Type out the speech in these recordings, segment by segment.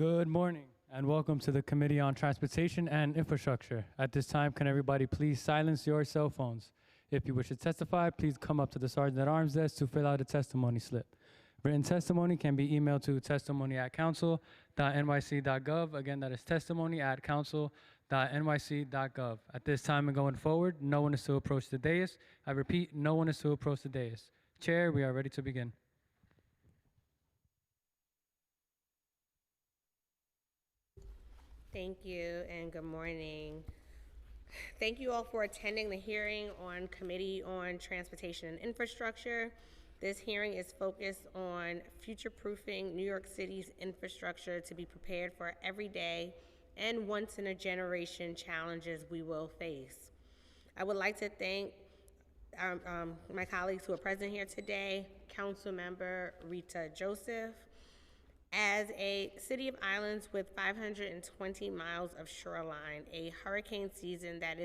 Good morning and welcome to the Committee on Transportation and Infrastructure. At this time, can everybody please silence your cell phones? If you wish to testify, please come up to the Sergeant-at-Arms desk to fill out a testimony slip. Written testimony can be emailed to testimony@council.nyc.gov. Again, that is testimony@council.nyc.gov. At this time and going forward, no one is to approach the dais. I repeat, no one is to approach the dais. Chair, we are ready to begin. Thank you and good morning. Thank you all for attending the hearing on Committee on Transportation and Infrastructure. This hearing is focused on future-proofing New York City's infrastructure to be prepared for everyday and once-in-a-generation challenges we will face. I would like to thank my colleagues who are present here today, Councilmember Rita Joseph. As a city of islands with 520 miles of shoreline, a hurricane season that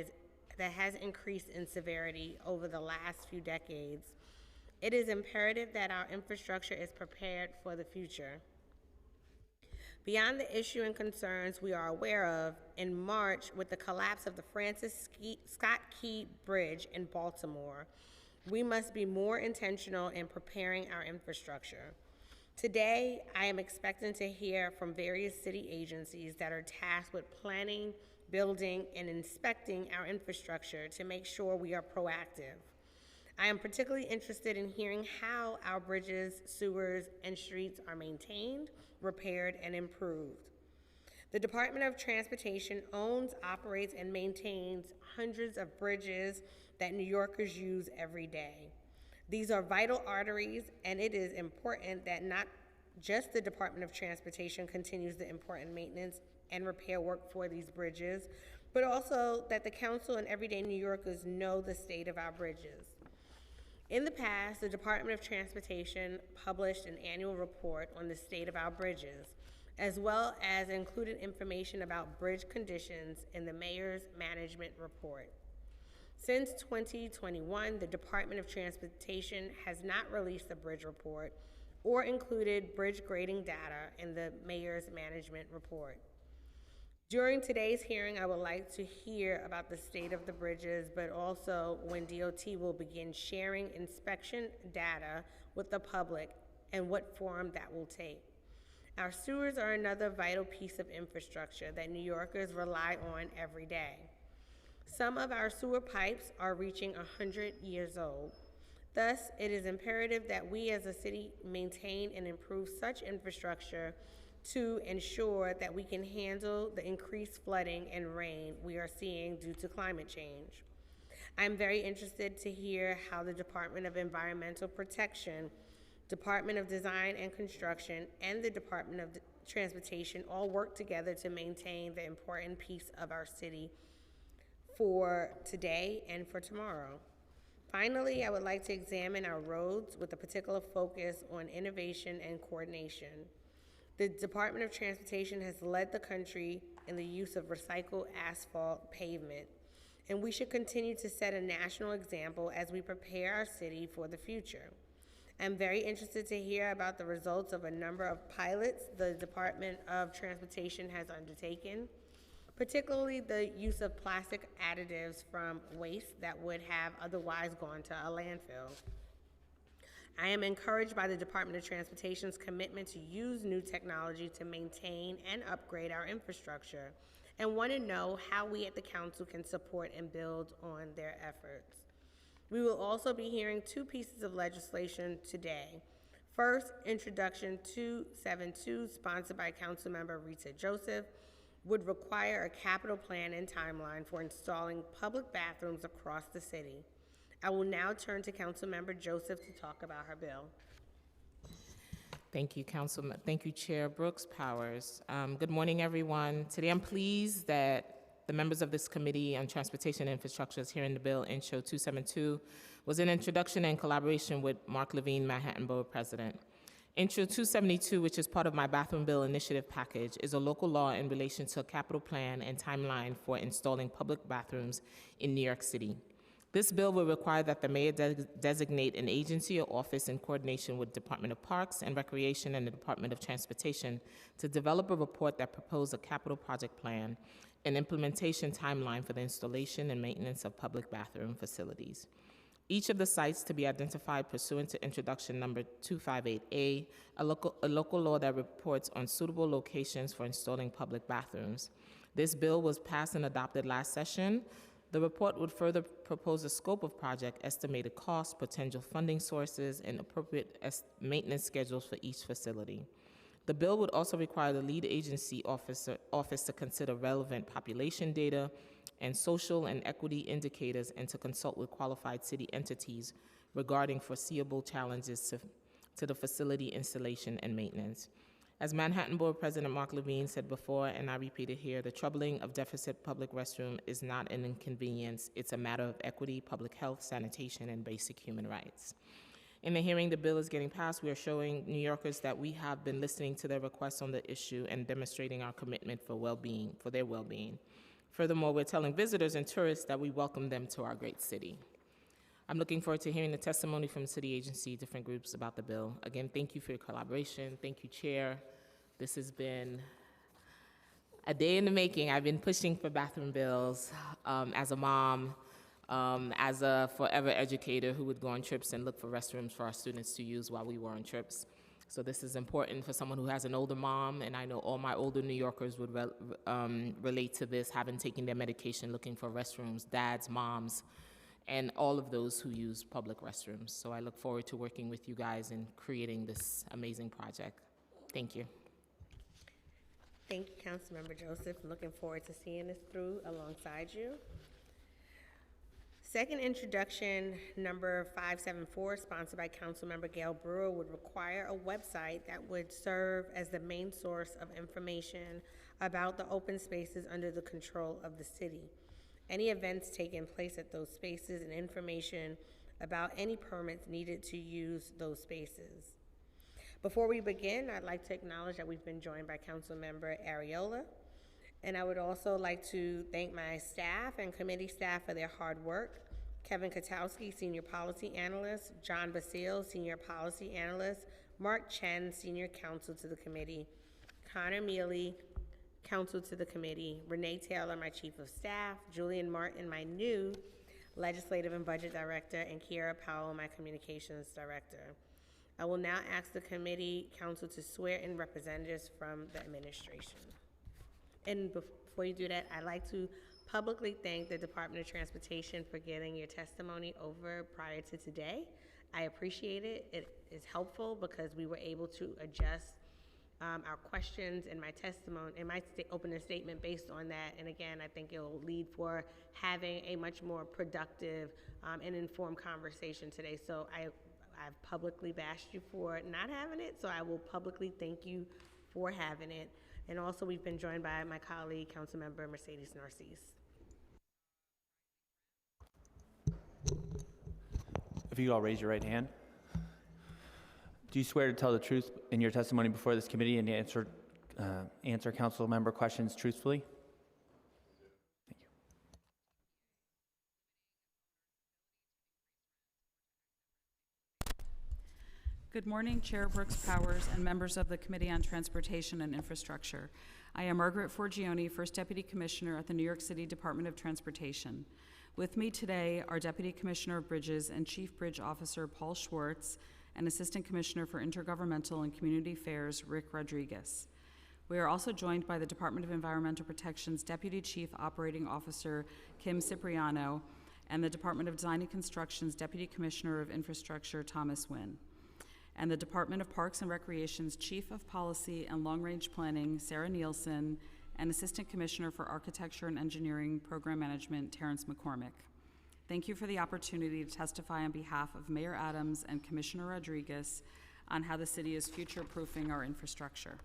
has increased in severity over the last few decades, it is imperative that our infrastructure is prepared for the future. Beyond the issue and concerns we are aware of, in March, with the collapse of the Francis Scott Key Bridge in Baltimore, we must be more intentional in preparing our infrastructure. Today, I am expecting to hear from various city agencies that are tasked with planning, building, and inspecting our infrastructure to make sure we are proactive. I am particularly interested in hearing how our bridges, sewers, and streets are maintained, repaired, and improved. The Department of Transportation owns, operates, and maintains hundreds of bridges that New Yorkers use every day. These are vital arteries, and it is important that not just the Department of Transportation continues the important maintenance and repair work for these bridges, but also that the council and everyday New Yorkers know the state of our bridges. In the past, the Department of Transportation published an annual report on the state of our bridges, as well as included information about bridge conditions in the Mayor's Management Report. Since 2021, the Department of Transportation has not released a bridge report or included bridge grading data in the Mayor's Management Report. During today's hearing, I would like to hear about the state of the bridges, but also when DOT will begin sharing inspection data with the public and what form that will take. Our sewers are another vital piece of infrastructure that New Yorkers rely on every day. Some of our sewer pipes are reaching 100 years old. Thus, it is imperative that we as a city maintain and improve such infrastructure to ensure that we can handle the increased flooding and rain we are seeing due to climate change. I'm very interested to hear how the Department of Environmental Protection, Department of Design and Construction, and the Department of Transportation all work together to maintain the important piece of our city for today and for tomorrow. Finally, I would like to examine our roads with a particular focus on innovation and coordination. The Department of Transportation has led the country in the use of recycled asphalt pavement, and we should continue to set a national example as we prepare our city for the future. I'm very interested to hear about the results of a number of pilots the Department of Transportation has undertaken, particularly the use of plastic additives from waste that would have otherwise gone to a landfill. I am encouraged by the Department of Transportation's commitment to use new technology to maintain and upgrade our infrastructure, and want to know how we at the Council can support and build on their efforts. We will also be hearing two pieces of legislation today. First, Introduction 272, sponsored by Councilmember Rita Joseph, would require a capital plan and timeline for installing public bathrooms across the city. I will now turn to Councilmember Joseph to talk about her bill. Thank you, Councilman. Thank you, Chair Brooks Powers. Good morning, everyone. Today I'm pleased that the members of this Committee on Transportation and Infrastructure is hearing the bill. Intro 272 was an introduction in collaboration with Mark Levine, Manhattan Borough President. Intro 272, which is part of my bathroom bill initiative package, is a local law in relation to a capital plan and timeline for installing public bathrooms in New York City. This bill will require that the mayor designate an agency or office in coordination with Department of Parks and Recreation and the Department of Transportation to develop a report that proposes a capital project plan and implementation timeline for the installation and maintenance of public bathroom facilities. Each of the sites to be identified pursuant to introduction number 258A, a local law that reports on suitable locations for installing public bathrooms. This bill was passed and adopted last session. The report would further propose a scope of project, estimated costs, potential funding sources, and appropriate maintenance schedules for each facility. The bill would also require the lead agency office to consider relevant population data and social and equity indicators and to consult with qualified city entities regarding foreseeable challenges to the facility installation and maintenance. As Manhattan Board President Mark Levine said before, and I repeat it here, the troubling of deficit public restroom is not an inconvenience. It's a matter of equity, public health, sanitation, and basic human rights. In the hearing the bill is getting passed, we are showing New Yorkers that we have been listening to their requests on the issue and demonstrating our commitment for their well-being. Furthermore, we're telling visitors and tourists that we welcome them to our great city. I'm looking forward to hearing the testimony from city agency, different groups about the bill. Again, thank you for your collaboration. Thank you, Chair. This has been a day in the making. I've been pushing for bathroom bills as a mom, as a forever educator who would go on trips and look for restrooms for our students to use while we were on trips. So this is important for someone who has an older mom, and I know all my older New Yorkers would relate to this, having taken their medication, looking for restrooms, dads, moms, and all of those who use public restrooms. So I look forward to working with you guys in creating this amazing project. Thank you. Thank you, Councilmember Joseph. Looking forward to seeing this through alongside you. Second introduction, number 574, sponsored by Councilmember Gail Brewer, would require a website that would serve as the main source of information about the open spaces under the control of the city. Any events taking place at those spaces and information about any permits needed to use those spaces. Before we begin, I'd like to acknowledge that we've been joined by Councilmember Ariola, and I would also like to thank my staff and committee staff for their hard work. Kevin Katowski, Senior Policy Analyst, John Basile, Senior Policy Analyst, Mark Chen, Senior Counsel to the Committee, Connor Mealy, Counsel to the Committee, Renee Taylor, my Chief of Staff, Julian Martin, my new Legislative and Budget Director, and Kiera Powell, my Communications Director. I will now ask the committee counsel to swear in representatives from the administration. And before you do that, I'd like to publicly thank the Department of Transportation for getting your testimony over prior to today. I appreciate it. It is helpful because we were able to adjust our questions and my testimony and my opening statement based on that. And again, I think it will lead for having a much more productive and informed conversation today. So I've publicly bashed you for not having it, so I will publicly thank you for having it. And also, we've been joined by my colleague, Councilmember Mercedes Narcisse. If you all raise your right hand. Do you swear to tell the truth in your testimony before this committee and answer council member questions truthfully? Thank you. Good morning, Chair Brooks Powers and members of the Committee on Transportation and Infrastructure. I am Margaret Forgione, First Deputy Commissioner at the New York City Department of Transportation. With me today are Deputy Commissioner of Bridges and Chief Bridge Officer Paul Schwartz and Assistant Commissioner for Intergovernmental and Community Affairs Rick Rodriguez. We are also joined by the Department of Environmental Protection's Deputy Chief Operating Officer Kim Cipriano and the Department of Design and Construction's Deputy Commissioner of Infrastructure Thomas Wynn, and the Department of Parks and Recreation's Chief of Policy and Long-Range Planning, Sarah Nielsen, and Assistant Commissioner for Architecture and Engineering Program Management, Terrence McCormick. Thank you for the opportunity to testify on behalf of Mayor Adams and Commissioner Rodriguez on how the city is future-proofing our infrastructure.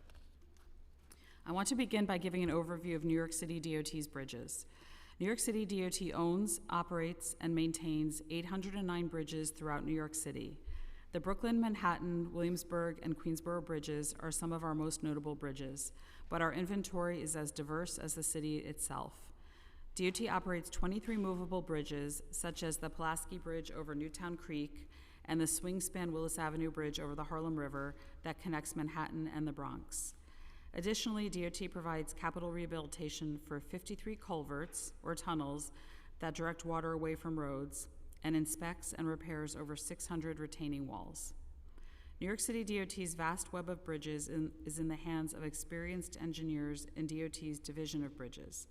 I want to begin by giving an overview of New York City DOT's bridges. New York City DOT owns, operates, and maintains 809 bridges throughout New York City. The Brooklyn, Manhattan, Williamsburg, and Queensboro bridges are some of our most notable bridges, but our inventory is as diverse as the city itself. DOT operates 23 movable bridges, such as the Pulaski Bridge over Newtown Creek and the Swingspan Willis Avenue Bridge over the Harlem River that connects Manhattan and the Bronx. Additionally, DOT provides capital rehabilitation for 53 culverts or tunnels that direct water away from roads and inspects and repairs over 600 retaining walls. New York City DOT's vast web of bridges is in the hands of experienced engineers in DOT's Division of Bridges.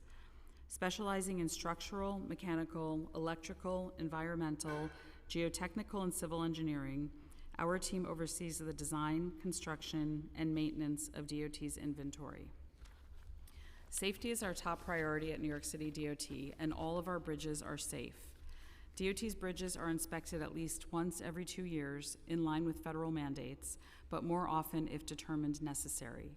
Specializing in structural, mechanical, electrical, environmental, geotechnical, and civil engineering, our team oversees the design, construction, and maintenance of DOT's inventory. Safety is our top priority at New York City DOT, and all of our bridges are safe. DOT's bridges are inspected at least once every 2 years, in line with federal mandates, but more often if determined necessary.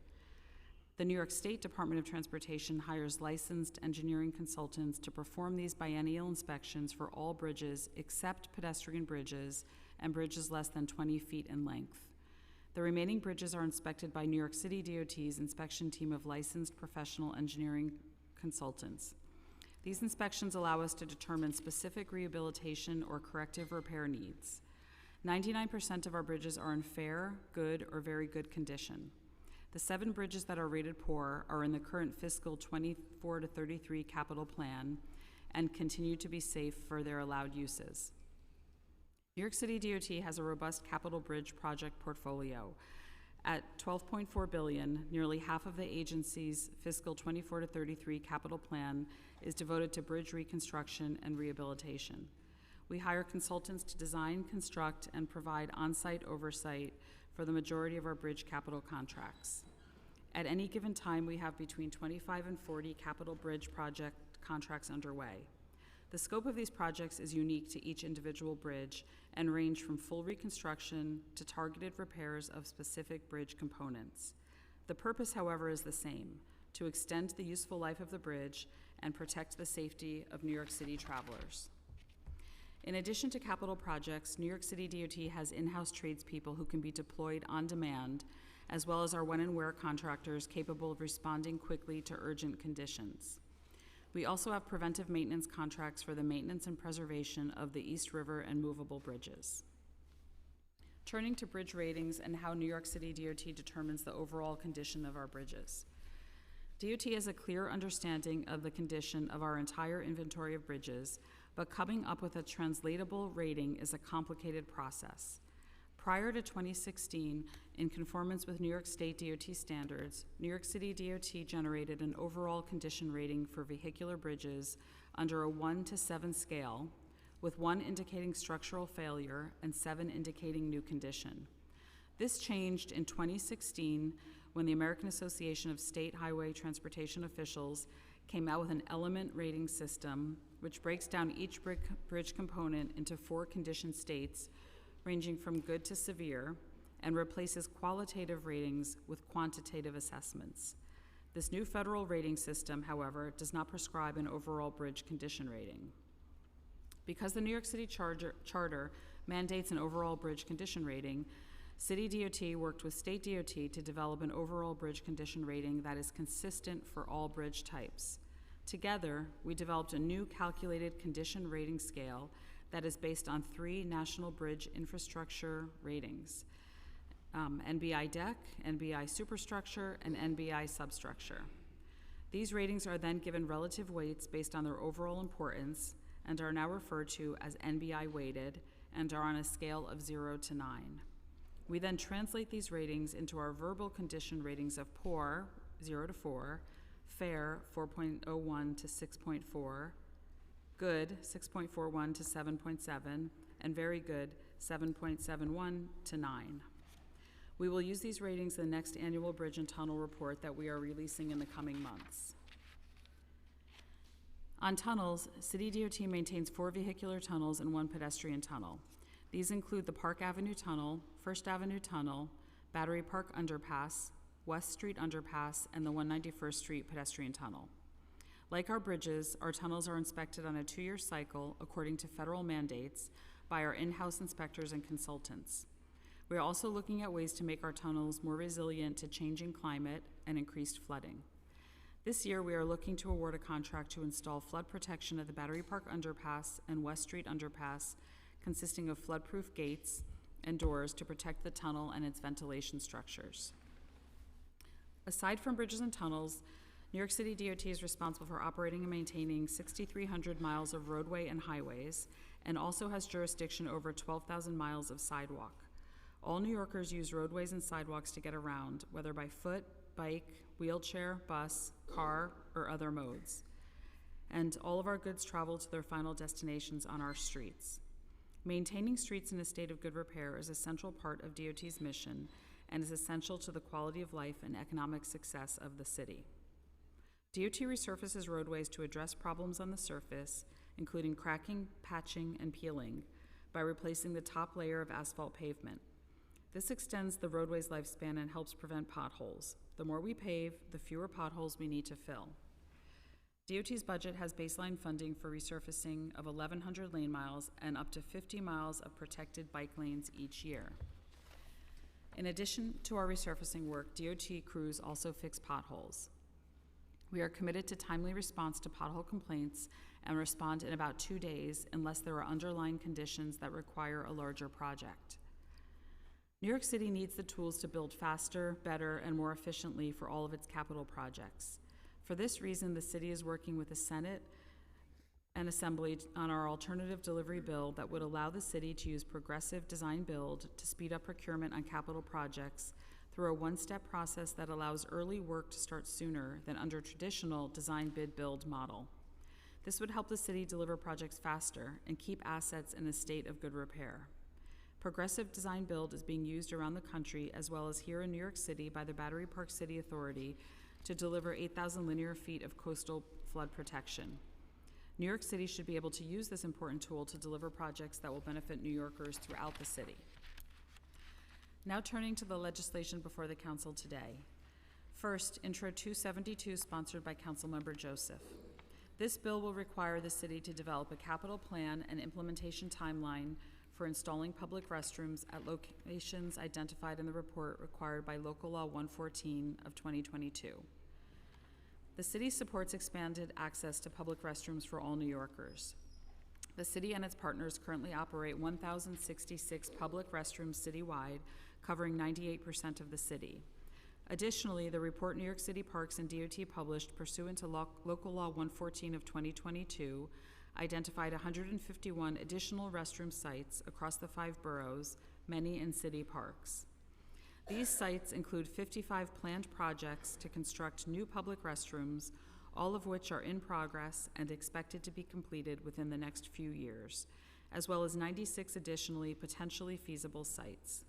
The New York State Department of Transportation hires licensed engineering consultants to perform these biennial inspections for all bridges except pedestrian bridges and bridges less than 20 feet in length. The remaining bridges are inspected by New York City DOT's inspection team of licensed professional engineering consultants. These inspections allow us to determine specific rehabilitation or corrective repair needs. 99% of our bridges are in fair, good, or very good condition. The 7 bridges that are rated poor are in the current fiscal 24 to 33 capital plan and continue to be safe for their allowed uses. New York City DOT has a robust capital bridge project portfolio. At $12.4 billion, nearly half of the agency's fiscal 24 to 33 capital plan is devoted to bridge reconstruction and rehabilitation. We hire consultants to design, construct, and provide on-site oversight for the majority of our bridge capital contracts. At any given time, we have between 25 and 40 capital bridge project contracts underway. The scope of these projects is unique to each individual bridge and range from full reconstruction to targeted repairs of specific bridge components. The purpose, however, is the same: to extend the useful life of the bridge and protect the safety of New York City travelers. In addition to capital projects, New York City DOT has in-house tradespeople who can be deployed on demand, as well as our when and where contractors capable of responding quickly to urgent conditions. We also have preventive maintenance contracts for the maintenance and preservation of the East River and movable bridges. Turning to bridge ratings and how New York City DOT determines the overall condition of our bridges. DOT has a clear understanding of the condition of our entire inventory of bridges, but coming up with a translatable rating is a complicated process. Prior to 2016, in conformance with New York State DOT standards, New York City DOT generated an overall condition rating for vehicular bridges under a 1 to 7 scale, with 1 indicating structural failure and 7 indicating new condition. This changed in 2016 when the American Association of State Highway Transportation Officials came out with an element rating system which breaks down each bridge component into 4 condition states ranging from good to severe and replaces qualitative ratings with quantitative assessments. This new federal rating system, however, does not prescribe an overall bridge condition rating. Because the New York City Charter mandates an overall bridge condition rating, City DOT worked with State DOT to develop an overall bridge condition rating that is consistent for all bridge types. Together, we developed a new calculated condition rating scale that is based on 3 national bridge infrastructure ratings: NBI Deck, NBI Superstructure, and NBI Substructure. These ratings are then given relative weights based on their overall importance and are now referred to as NBI weighted and are on a scale of 0 to 9. We then translate these ratings into our verbal condition ratings of poor, 0 to 4, fair, 4.01 to 6.4, good, 6.41 to 7.7, and very good, 7.71 to 9. We will use these ratings in the next annual bridge and tunnel report that we are releasing in the coming months. On tunnels, City DOT maintains 4 vehicular tunnels and 1 pedestrian tunnel. These include the Park Avenue Tunnel, First Avenue Tunnel, Battery Park Underpass, West Street Underpass, and the 191st Street Pedestrian Tunnel. Like our bridges, our tunnels are inspected on a 2-year cycle according to federal mandates by our in-house inspectors and consultants. We are also looking at ways to make our tunnels more resilient to changing climate and increased flooding. This year, we are looking to award a contract to install flood protection at the Battery Park Underpass and West Street Underpass, consisting of flood-proof gates and doors to protect the tunnel and its ventilation structures. Aside from bridges and tunnels, New York City DOT is responsible for operating and maintaining 6,300 miles of roadway and highways, and also has jurisdiction over 12,000 miles of sidewalk. All New Yorkers use roadways and sidewalks to get around, whether by foot, bike, wheelchair, bus, car, or other modes. And all of our goods travel to their final destinations on our streets. Maintaining streets in a state of good repair is a central part of DOT's mission and is essential to the quality of life and economic success of the city. DOT resurfaces roadways to address problems on the surface, including cracking, patching, and peeling, by replacing the top layer of asphalt pavement. This extends the roadway's lifespan and helps prevent potholes. The more we pave, the fewer potholes we need to fill. DOT's budget has baseline funding for resurfacing of 1,100 lane miles and up to 50 miles of protected bike lanes each year. In addition to our resurfacing work, DOT crews also fix potholes. We are committed to timely response to pothole complaints and respond in about 2 days unless there are underlying conditions that require a larger project. New York City needs the tools to build faster, better, and more efficiently for all of its capital projects. For this reason, the city is working with the Senate and Assembly on our alternative delivery bill that would allow the city to use progressive design build to speed up procurement on capital projects through a one-step process that allows early work to start sooner than under traditional design bid build model. This would help the city deliver projects faster and keep assets in a state of good repair. Progressive design build is being used around the country as well as here in New York City by the Battery Park City Authority to deliver 8,000 linear feet of coastal flood protection. New York City should be able to use this important tool to deliver projects that will benefit New Yorkers throughout the city. Now turning to the legislation before the council today. First, Intro 272, sponsored by Councilmember Joseph. This bill will require the city to develop a capital plan and implementation timeline for installing public restrooms at locations identified in the report required by Local Law 114 of 2022. The city supports expanded access to public restrooms for all New Yorkers. The city and its partners currently operate 1,066 public restrooms citywide, covering 98% of the city. Additionally, the report New York City Parks and DOT published pursuant to Local Law 114 of 2022 identified 151 additional restroom sites across the 5 boroughs, many in city parks. These sites include 55 planned projects to construct new public restrooms, all of which are in progress and expected to be completed within the next few years, as well as 96 additionally potentially feasible sites.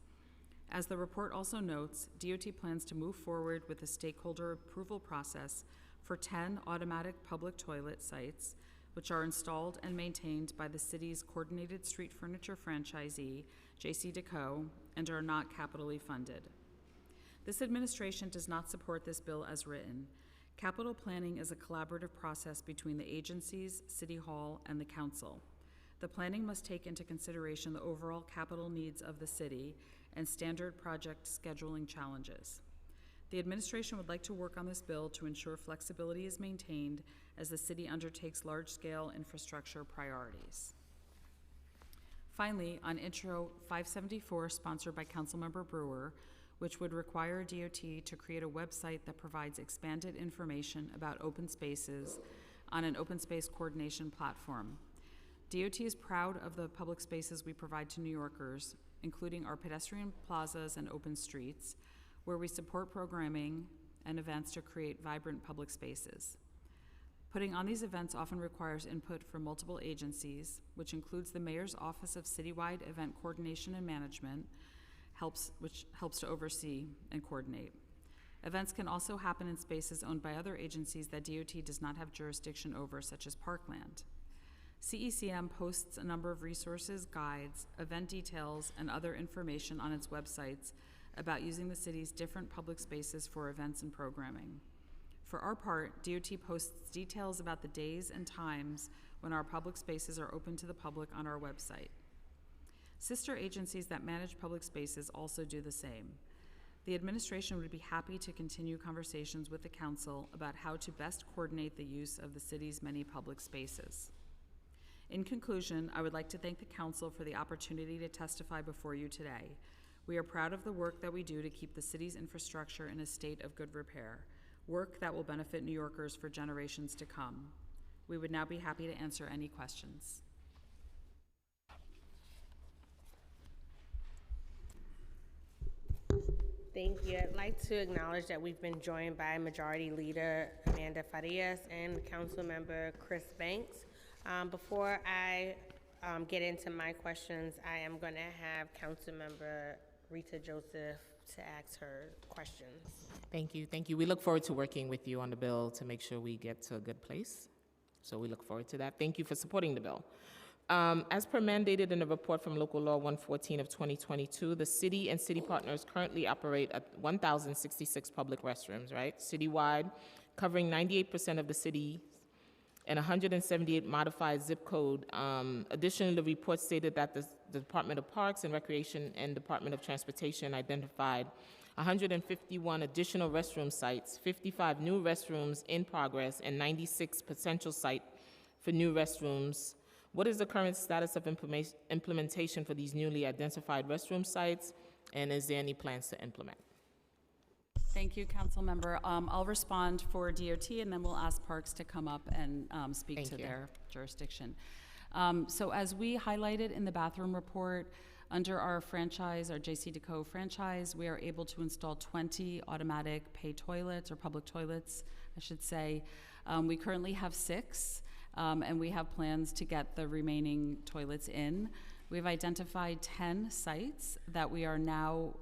As the report also notes, DOT plans to move forward with the stakeholder approval process for 10 automatic public toilet sites, which are installed and maintained by the city's coordinated street furniture franchisee, JCDecaux, and are not capitally funded. This administration does not support this bill as written. Capital planning is a collaborative process between the agencies, City Hall, and the council. The planning must take into consideration the overall capital needs of the city and standard project scheduling challenges. The administration would like to work on this bill to ensure flexibility is maintained as the city undertakes large-scale infrastructure priorities. Finally, on Intro 574, sponsored by Councilmember Brewer, which would require DOT to create a website that provides expanded information about open spaces on an open space coordination platform. DOT is proud of the public spaces we provide to New Yorkers, including our pedestrian plazas and open streets, where we support programming and events to create vibrant public spaces. Putting on these events often requires input from multiple agencies, which includes the Mayor's Office of Citywide Event Coordination and Management, which helps to oversee and coordinate. Events can also happen in spaces owned by other agencies that DOT does not have jurisdiction over, such as Parkland. CECM posts a number of resources, guides, event details, and other information on its websites about using the city's different public spaces for events and programming. For our part, DOT posts details about the days and times when our public spaces are open to the public on our website. Sister agencies that manage public spaces also do the same. The administration would be happy to continue conversations with the council about how to best coordinate the use of the city's many public spaces. In conclusion, I would like to thank the council for the opportunity to testify before you today. We are proud of the work that we do to keep the city's infrastructure in a state of good repair, work that will benefit New Yorkers for generations to come. We would now be happy to answer any questions. Thank you. I'd like to acknowledge that we've been joined by Majority Leader Amanda Farias and Councilmember Chris Banks. Before I get into my questions, I am going to have Councilmember Rita Joseph to ask her questions. Thank you. Thank you. We look forward to working with you on the bill to make sure we get to a good place. So we look forward to that. Thank you for supporting the bill. As per mandated in the report from Local Law 114 of 2022, the city and city partners currently operate at 1,066 public restrooms, right? Citywide, covering 98% of the city and 178 modified zip code. Additionally, the report stated that the Department of Parks and Recreation and Department of Transportation identified 151 additional restroom sites, 55 new restrooms in progress, and 96 potential sites for new restrooms. What is the current status of implementation for these newly identified restroom sites, and is there any plans to implement? Thank you, Council Member. I'll respond for DOT, and then we'll ask Parks to come up and speak Thank to you. their jurisdiction. So as we highlighted in the bathroom report, under our franchise, our JCDecaux franchise, we are able to install 20 automatic pay toilets, or public toilets, I should say. We currently have 6, and we have plans to get the remaining toilets in. We've identified 10 sites that we are now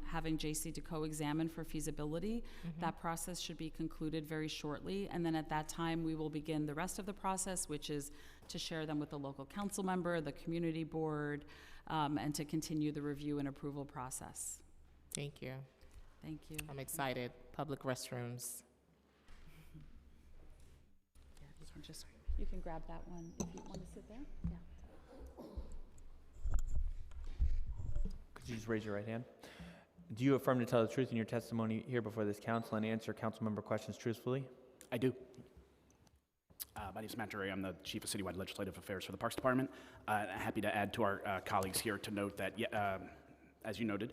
having JCDecaux examine for feasibility. That process should be concluded very shortly, and then at that time, we will begin the rest of the process, which is to share them with the local council member, the community board, and to continue the review and approval process. Thank you. Thank you. I'm excited. Public restrooms. Yeah, this one just, you can grab that one if you want to sit there. Yeah. Could you just raise your right hand? Do you affirm to tell the truth in your testimony here before this council and answer council member questions truthfully? I do. My name is Matt Drury. I'm the Chief of Citywide Legislative Affairs for the Parks Department. Happy to add to our colleagues here to note that, as you noted,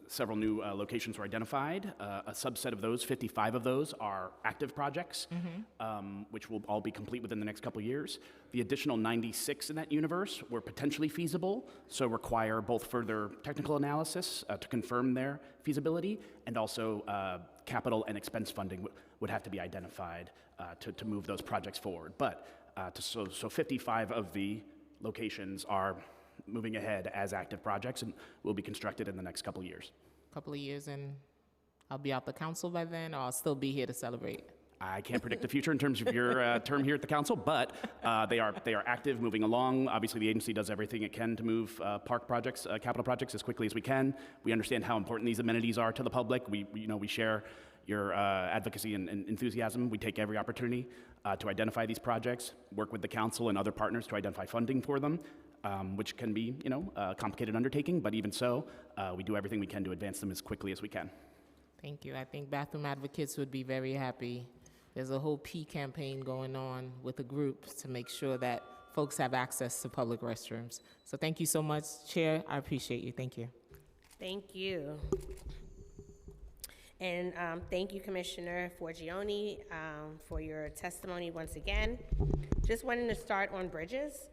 several new locations were identified. A subset of those, 55 of those, are active projects, which will all be complete within the next couple of years. The additional 96 in that universe were potentially feasible, so require both further technical analysis to confirm their feasibility, and also capital and expense funding would have to be identified to move those projects forward. But so 55 of the locations are moving ahead as active projects and will be constructed in the next couple of years. Couple of years, and I'll be out the council by then, or I'll still be here to celebrate. I can't predict the future in terms of your term here at the council, but they are active, moving along. Obviously, the agency does everything it can to move park projects, capital projects, as quickly as we can. We understand how important these amenities are to the public. We share your advocacy and enthusiasm. We take every opportunity to identify these projects, work with the council and other partners to identify funding for them, which can be, a complicated undertaking, but even so, we do everything we can to advance them as quickly as we can. Thank you. I think bathroom advocates would be very happy. There's a whole P campaign going on with the group to make sure that folks have access to public restrooms. So thank you so much, Chair. I appreciate you. Thank you. Thank you. And thank you, Commissioner Forgione, for your testimony once again. Just wanting to start on bridges.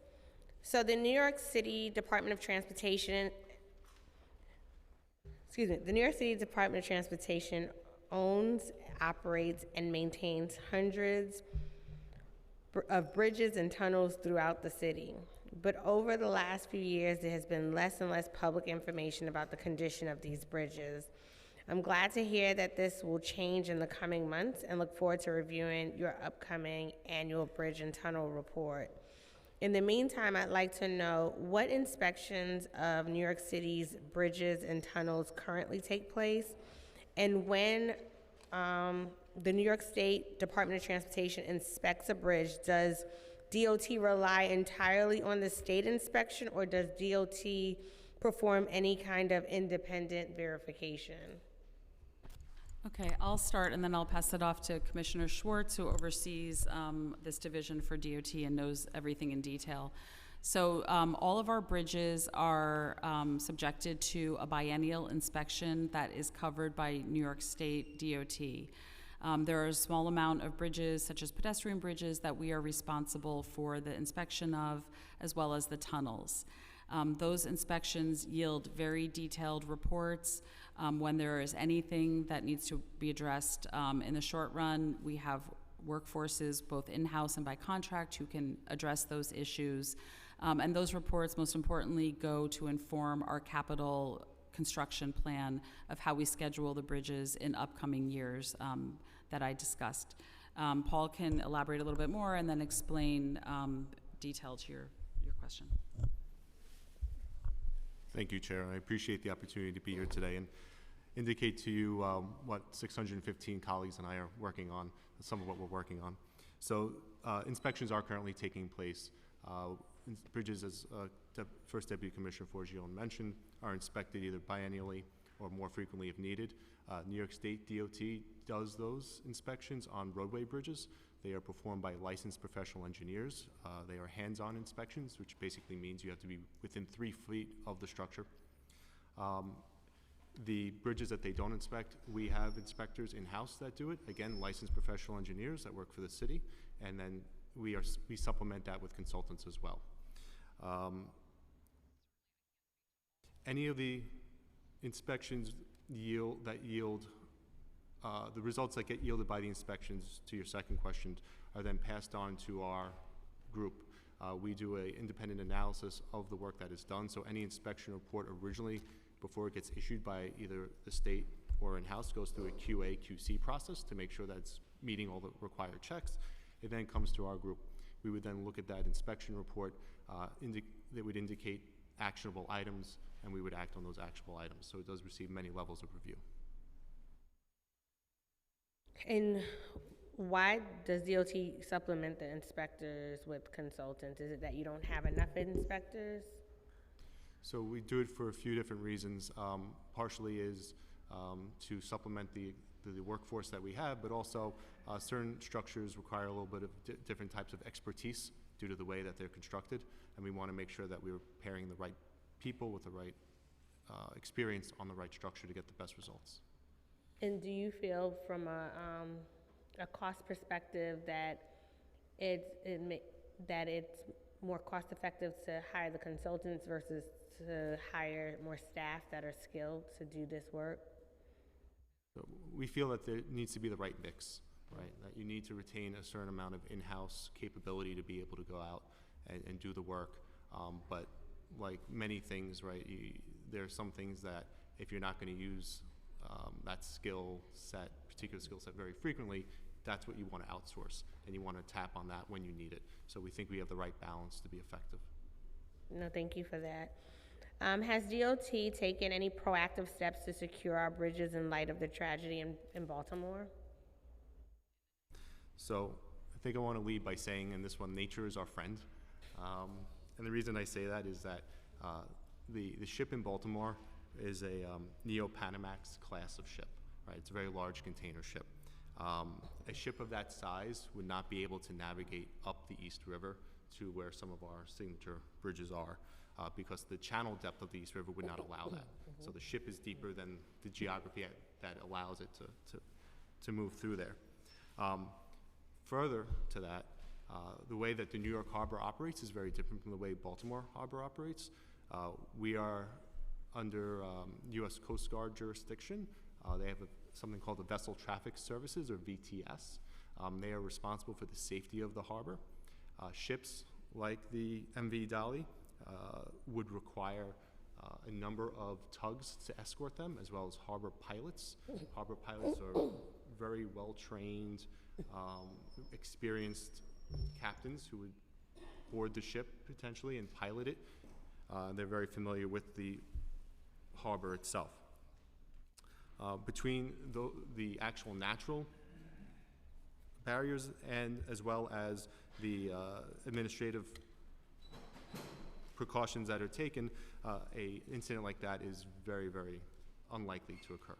So the New York City Department of Transportation, the New York City Department of Transportation owns, operates, and maintains hundreds of bridges and tunnels throughout the city. But over the last few years, there has been less and less public information about the condition of these bridges. I'm glad to hear that this will change in the coming months and look forward to reviewing your upcoming annual bridge and tunnel report. In the meantime, I'd like to know what inspections of New York City's bridges and tunnels currently take place, and when the New York State Department of Transportation inspects a bridge, does DOT rely entirely on the state inspection, or does DOT perform any kind of independent verification? Okay, I'll start and then I'll pass it off to Commissioner Schwartz, who oversees this division for DOT and knows everything in detail. So all of our bridges are subjected to a biennial inspection that is covered by New York State DOT. There are a small amount of bridges, such as pedestrian bridges, that we are responsible for the inspection of, as well as the tunnels. Those inspections yield very detailed reports. When there is anything that needs to be addressed in the short run, we have workforces, both in-house and by contract, who can address those issues. And those reports, most importantly, go to inform our capital construction plan of how we schedule the bridges in upcoming years that I discussed. Paul can elaborate a little bit more and then explain detail to your question. Thank you, Chair. I appreciate the opportunity to be here today and indicate to you what 615 colleagues and I are working on, some of what we're working on. So inspections are currently taking place. Bridges, as First Deputy Commissioner Forgione mentioned, are inspected either biannually or more frequently if needed. New York State DOT does those inspections on roadway bridges. They are performed by licensed professional engineers. They are hands-on inspections, which basically means you have to be within 3 feet of the structure. The bridges that they don't inspect, we have inspectors in-house that do it. Again, licensed professional engineers that work for the city, and then we supplement that with consultants as well. Any of the inspections the results that get yielded by the inspections, to your second question, are then passed on to our group. We do an independent analysis of the work that is done, so any inspection report originally, before it gets issued by either the state or in-house, goes through a QA, QC process to make sure that it's meeting all the required checks. It then comes to our group. We would then look at that inspection report that would indicate actionable items, and we would act on those actionable items. So it does receive many levels of review. And why does DOT supplement the inspectors with consultants? Is it that you don't have enough inspectors? So we do it for a few different reasons. Partially is to supplement the workforce that we have, but also certain structures require a little bit of different types of expertise due to the way that they're constructed, and we want to make sure that we're pairing the right people with the right experience on the right structure to get the best results. And do you feel from a cost perspective that it's more cost effective to hire the consultants versus to hire more staff that are skilled to do this work? So we feel that there needs to be the right mix, right? That you need to retain a certain amount of in-house capability to be able to go out and do the work. But like many things, right, there are some things that if you're not going to use that particular skill set very frequently, that's what you want to outsource, and you want to tap on that when you need it. So we think we have the right balance to be effective. No, thank you for that. Has DOT taken any proactive steps to secure our bridges in light of the tragedy in Baltimore? So I think I want to lead by saying in this one, nature is our friend. And the reason I say that is that the ship in Baltimore is a Neo-Panamax class of ship, right? It's a very large container ship. A ship of that size would not be able to navigate up the East River to where some of our signature bridges are because the channel depth of the East River would not allow that. So the ship is deeper than the geography that allows it to move through there. Further to that, the way that the New York Harbor operates is very different from the way Baltimore Harbor operates. We are under U.S. Coast Guard jurisdiction. They have something called the Vessel Traffic Services, or VTS. They are responsible for the safety of the harbor. Ships like the MV Dolly would require a number of tugs to escort them, as well as harbor pilots. Harbor pilots are very well-trained, experienced captains who would board the ship potentially and pilot it. They're very familiar with the harbor itself. Between the actual natural barriers and as well as the administrative precautions that are taken, a incident like that is very, very unlikely to occur.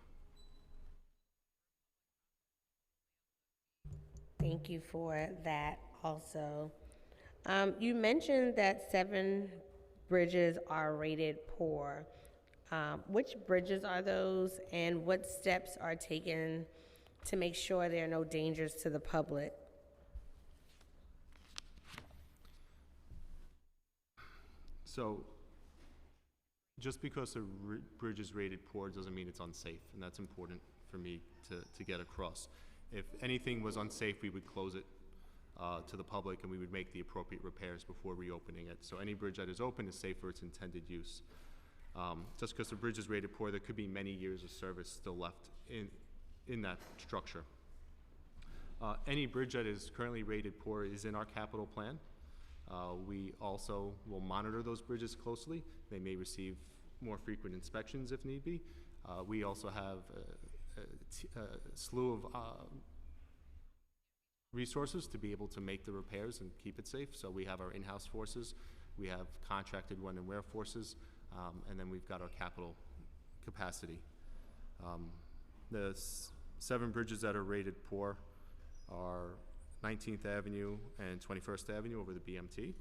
Thank you for that also. You mentioned that 7 bridges are rated poor. Which bridges are those, and what steps are taken to make sure there are no dangers to the public? So, just because a bridge is rated poor doesn't mean it's unsafe, and that's important for me to get across. If anything was unsafe, we would close it to the public, and we would make the appropriate repairs before reopening it. So any bridge that is open is safe for its intended use. Just because the bridge is rated poor, there could be many years of service still left in that structure. Any bridge that is currently rated poor is in our capital plan. We also will monitor those bridges closely. They may receive more frequent inspections if need be. We also have a slew of resources to be able to make the repairs and keep it safe. So we have our in-house forces, we have contracted when and where forces, and then we've got our capital capacity. The 7 bridges that are rated poor are 19th Avenue and 21st Avenue over the BMT,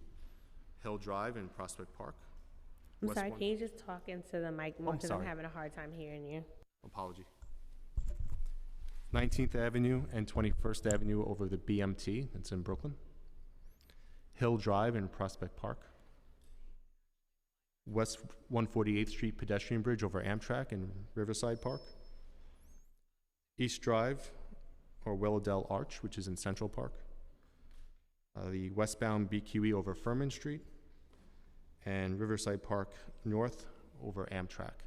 Hill Drive and Prospect Park. I'm West sorry, One- can you just talk into the mic more, I'm because I'm sorry. having a hard time hearing you. Apology. 19th Avenue and 21st Avenue over the BMT, that's in Brooklyn. Hill Drive and Prospect Park. West 148th Street pedestrian bridge over Amtrak in Riverside Park. East Drive or Willowdale Arch, which is in Central Park. The westbound BQE over Furman Street. And Riverside Park North over Amtrak.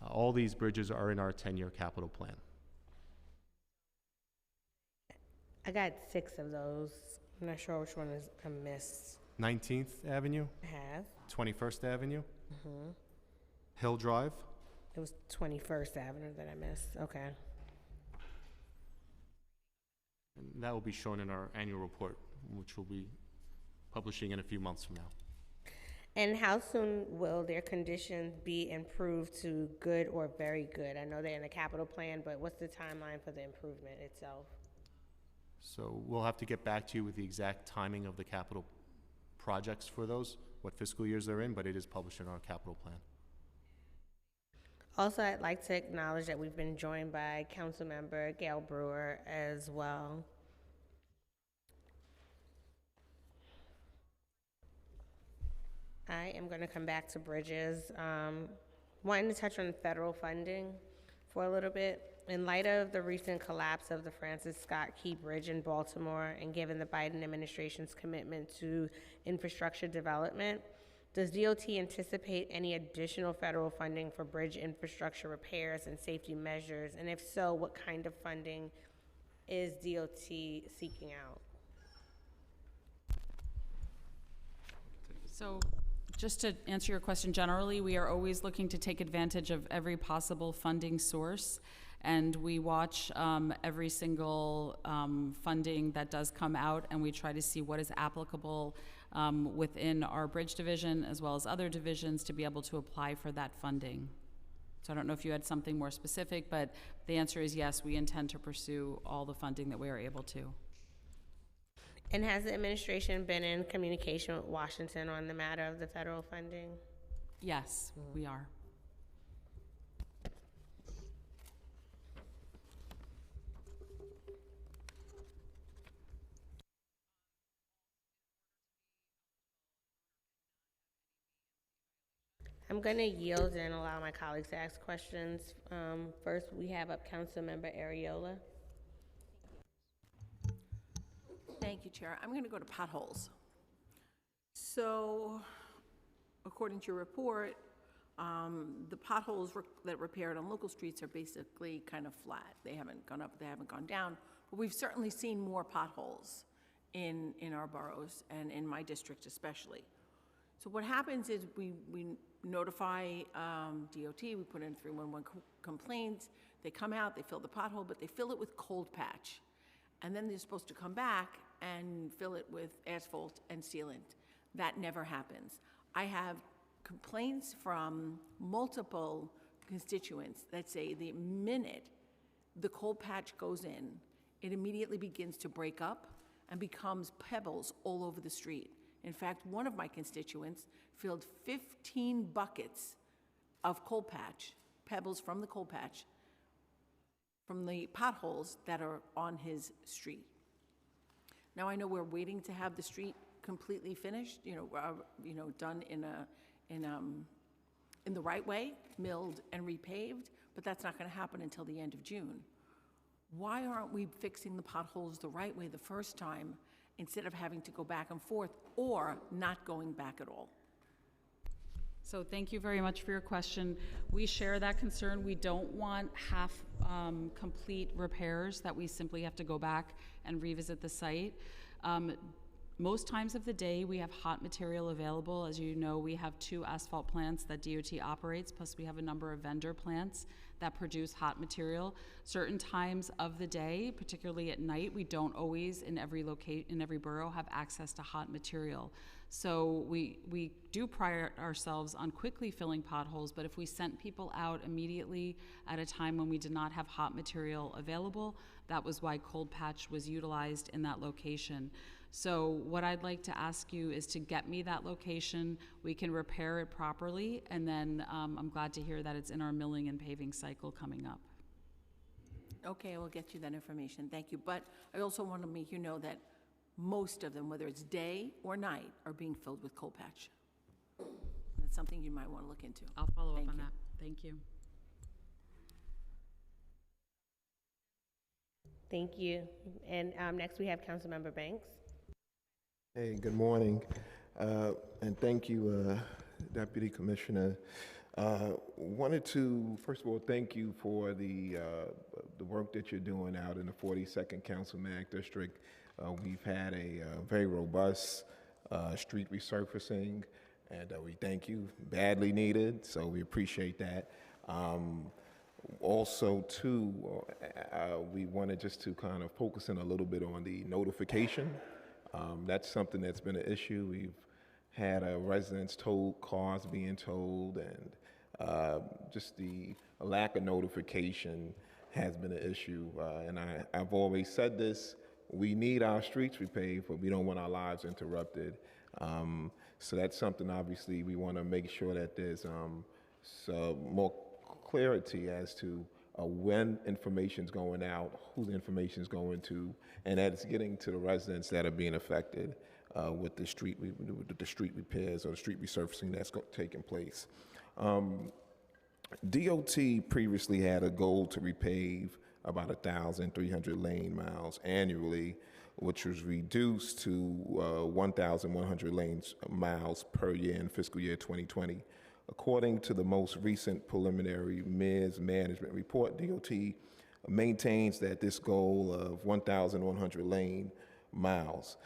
All these bridges are in our 10-year capital plan. I got 6 of those. I'm not sure which one is I missed. 19th Avenue, I have. 21st Avenue, Hill Drive, It was 21st Avenue that I missed. Okay. and that will be shown in our annual report, which we'll be publishing in a few months from now. And how soon will their conditions be improved to good or very good? I know they're in the capital plan, but what's the timeline for the improvement itself? So we'll have to get back to you with the exact timing of the capital projects for those, what fiscal years they're in, but it is published in our capital plan. Also, I'd like to acknowledge that we've been joined by Councilmember Gail Brewer as well. I am going to come back to bridges. Wanting to touch on federal funding for a little bit. In light of the recent collapse of the Francis Scott Key Bridge in Baltimore, and given the Biden administration's commitment to infrastructure development, does DOT anticipate any additional federal funding for bridge infrastructure repairs and safety measures? And if so, what kind of funding is DOT seeking out? So, just to answer your question generally, we are always looking to take advantage of every possible funding source, and we watch every single funding that does come out, and we try to see what is applicable within our bridge division as well as other divisions to be able to apply for that funding. So I don't know if you had something more specific, but the answer is yes, we intend to pursue all the funding that we are able to. And has the administration been in communication with Washington on the matter of the federal funding? Yes, we are. I'm going to yield and allow my colleagues to ask questions. First, we have up Councilmember Ariola. Thank you, Chair. I'm going to go to potholes. So, according to your report, the potholes that repaired on local streets are basically kind of flat. They haven't gone up, they haven't gone down, but we've certainly seen more potholes in our boroughs and in my district especially. So what happens is we notify DOT, we put in 311 complaints, they come out, they fill the pothole, but they fill it with cold patch. And then they're supposed to come back and fill it with asphalt and sealant. That never happens. I have complaints from multiple constituents that say the minute the coal patch goes in, it immediately begins to break up and becomes pebbles all over the street. In fact, one of my constituents filled 15 buckets of coal patch, pebbles from the coal patch, from the potholes that are on his street. Now, I know we're waiting to have the street completely finished, done in the right way, milled and repaved, but that's not going to happen until the end of June. Why aren't we fixing the potholes the right way the first time instead of having to go back and forth or not going back at all? So thank you very much for your question. We share that concern. We don't want half complete repairs that we simply have to go back and revisit the site. Most times of the day, we have hot material available. As you know, we have 2 asphalt plants that DOT operates, plus we have a number of vendor plants that produce hot material. Certain times of the day, particularly at night, we don't always, in every borough, have access to hot material. So we do pride ourselves on quickly filling potholes, but if we sent people out immediately at a time when we did not have hot material available, that was why cold patch was utilized in that location. So what I'd like to ask you is to get me that location. We can repair it properly, and then I'm glad to hear that it's in our milling and paving cycle coming up. Okay, I will get you that information, thank you. But I also want to make you know that most of them, whether it's day or night, are being filled with coal patch. That's something you might want to look into. I'll follow up Thank on you. that. Thank you. Thank you. And next we have Councilmember Banks. Hey, good morning, and thank you, Deputy Commissioner. Wanted to, first of all, thank you for the work that you're doing out in the 42nd Councilman District. We've had a very robust street resurfacing, and we thank you, badly needed, so we appreciate that. Also, too, we wanted just to kind of focus in a little bit on the notification. That's something that's been an issue. We've had residents told, cars being told, and just the lack of notification has been an issue. And I've always said this, we need our streets repaved, but we don't want our lives interrupted. So that's something, obviously, we want to make sure that there's more clarity as to when information's going out, who the information's going to, and that it's getting to the residents that are being affected with the street repairs or the street resurfacing that's taking place. DOT previously had a goal to repave about 1,300 lane miles annually, which was reduced to 1,100 lane miles per year in fiscal year 2020. According to the most recent preliminary MERS management report, DOT maintains that this goal of 1,100 lane miles.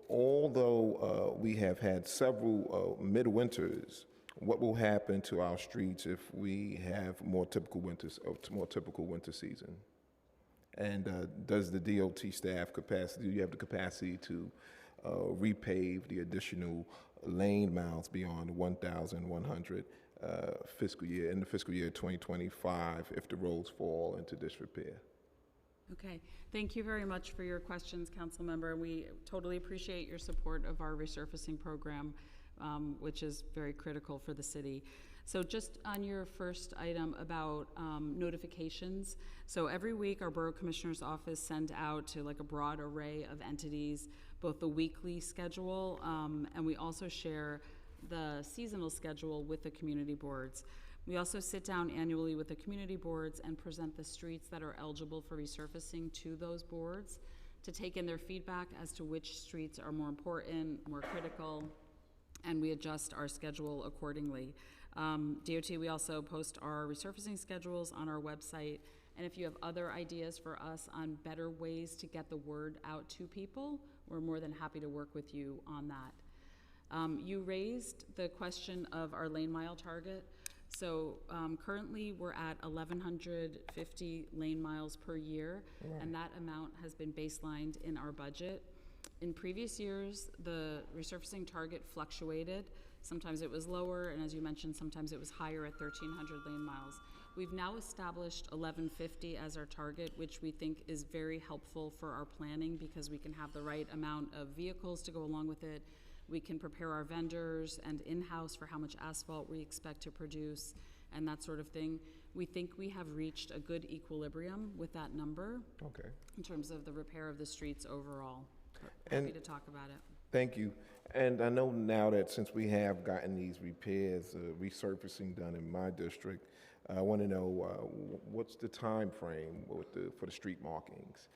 Although we have had several midwinters, what will happen to our streets if we have more typical winter season? And does the DOT staff capacity, do you have the capacity to repave the additional lane miles beyond 1,100 fiscal year, in the fiscal year 2025, if the roads fall into disrepair? Okay, thank you very much for your questions, Council Member. We totally appreciate your support of our resurfacing program, which is very critical for the city. So just on your first item about notifications, so every week our Borough Commissioner's Office send out to like a broad array of entities both the weekly schedule and we also share the seasonal schedule with the community boards. We also sit down annually with the community boards and present the streets that are eligible for resurfacing to those boards to take in their feedback as to which streets are more important, more critical, and we adjust our schedule accordingly. DOT, we also post our resurfacing schedules on our website, and if you have other ideas for us on better ways to get the word out to people, we're more than happy to work with you on that. You raised the question of our lane mile target. So currently we're at 1,150 lane miles per year, and that amount has been baselined in our budget. In previous years, the resurfacing target fluctuated Sometimes it was lower, and as you mentioned, sometimes it was higher at 1,300 lane miles. We've now established 1,150 as our target, which we think is very helpful for our planning because we can have the right amount of vehicles to go along with it. We can prepare our vendors and in-house for how much asphalt we expect to produce and that sort of thing. We think we have reached a good equilibrium with that number Okay. in terms of the repair of the streets overall. Happy And- to talk about it. Thank you. And I know now that since we have gotten these repairs, resurfacing done in my district, I want to know what's the time frame for the street markings?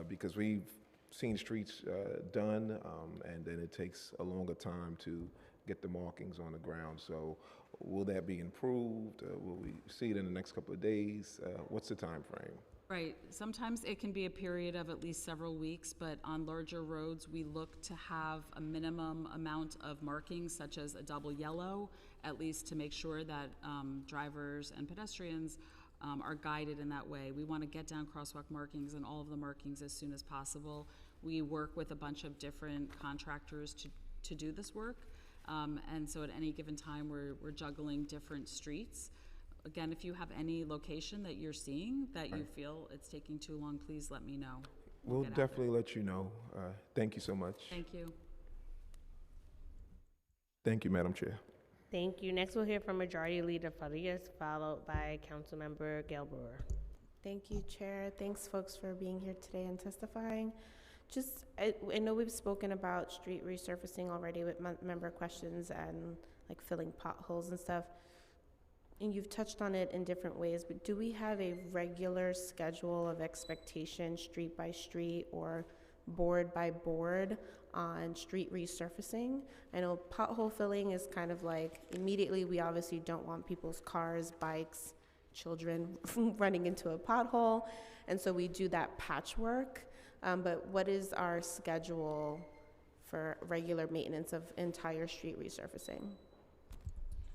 Because we've seen streets done, and then it takes a longer time to get the markings on the ground. So will that be improved? Will we see it in the next couple of days? What's the time frame? Right. Sometimes it can be a period of at least several weeks, but on larger roads, we look to have a minimum amount of markings, such as a double yellow, at least to make sure that drivers and pedestrians are guided in that way. We want to get down crosswalk markings and all of the markings as soon as possible. We work with a bunch of different contractors to do this work. And so at any given time, we're juggling different streets. Again, if you have any location that you're seeing that you feel it's taking too long, please let me know. We'll get after it. definitely let you know. Thank you so much. Thank you. Thank you, Madam Chair. Thank you. Next, we'll hear from Majority Leader Farias, followed by Councilmember Gail Brewer. Thank you, Chair. Thanks, folks, for being here today and testifying. I know we've spoken about street resurfacing already with member questions and like filling potholes and stuff. And you've touched on it in different ways, but do we have a regular schedule of expectation, street by street or board by board, on street resurfacing? I know pothole filling is kind of like immediately, we obviously don't want people's cars, bikes, children running into a pothole, and so we do that patchwork. But what is our schedule for regular maintenance of entire street resurfacing?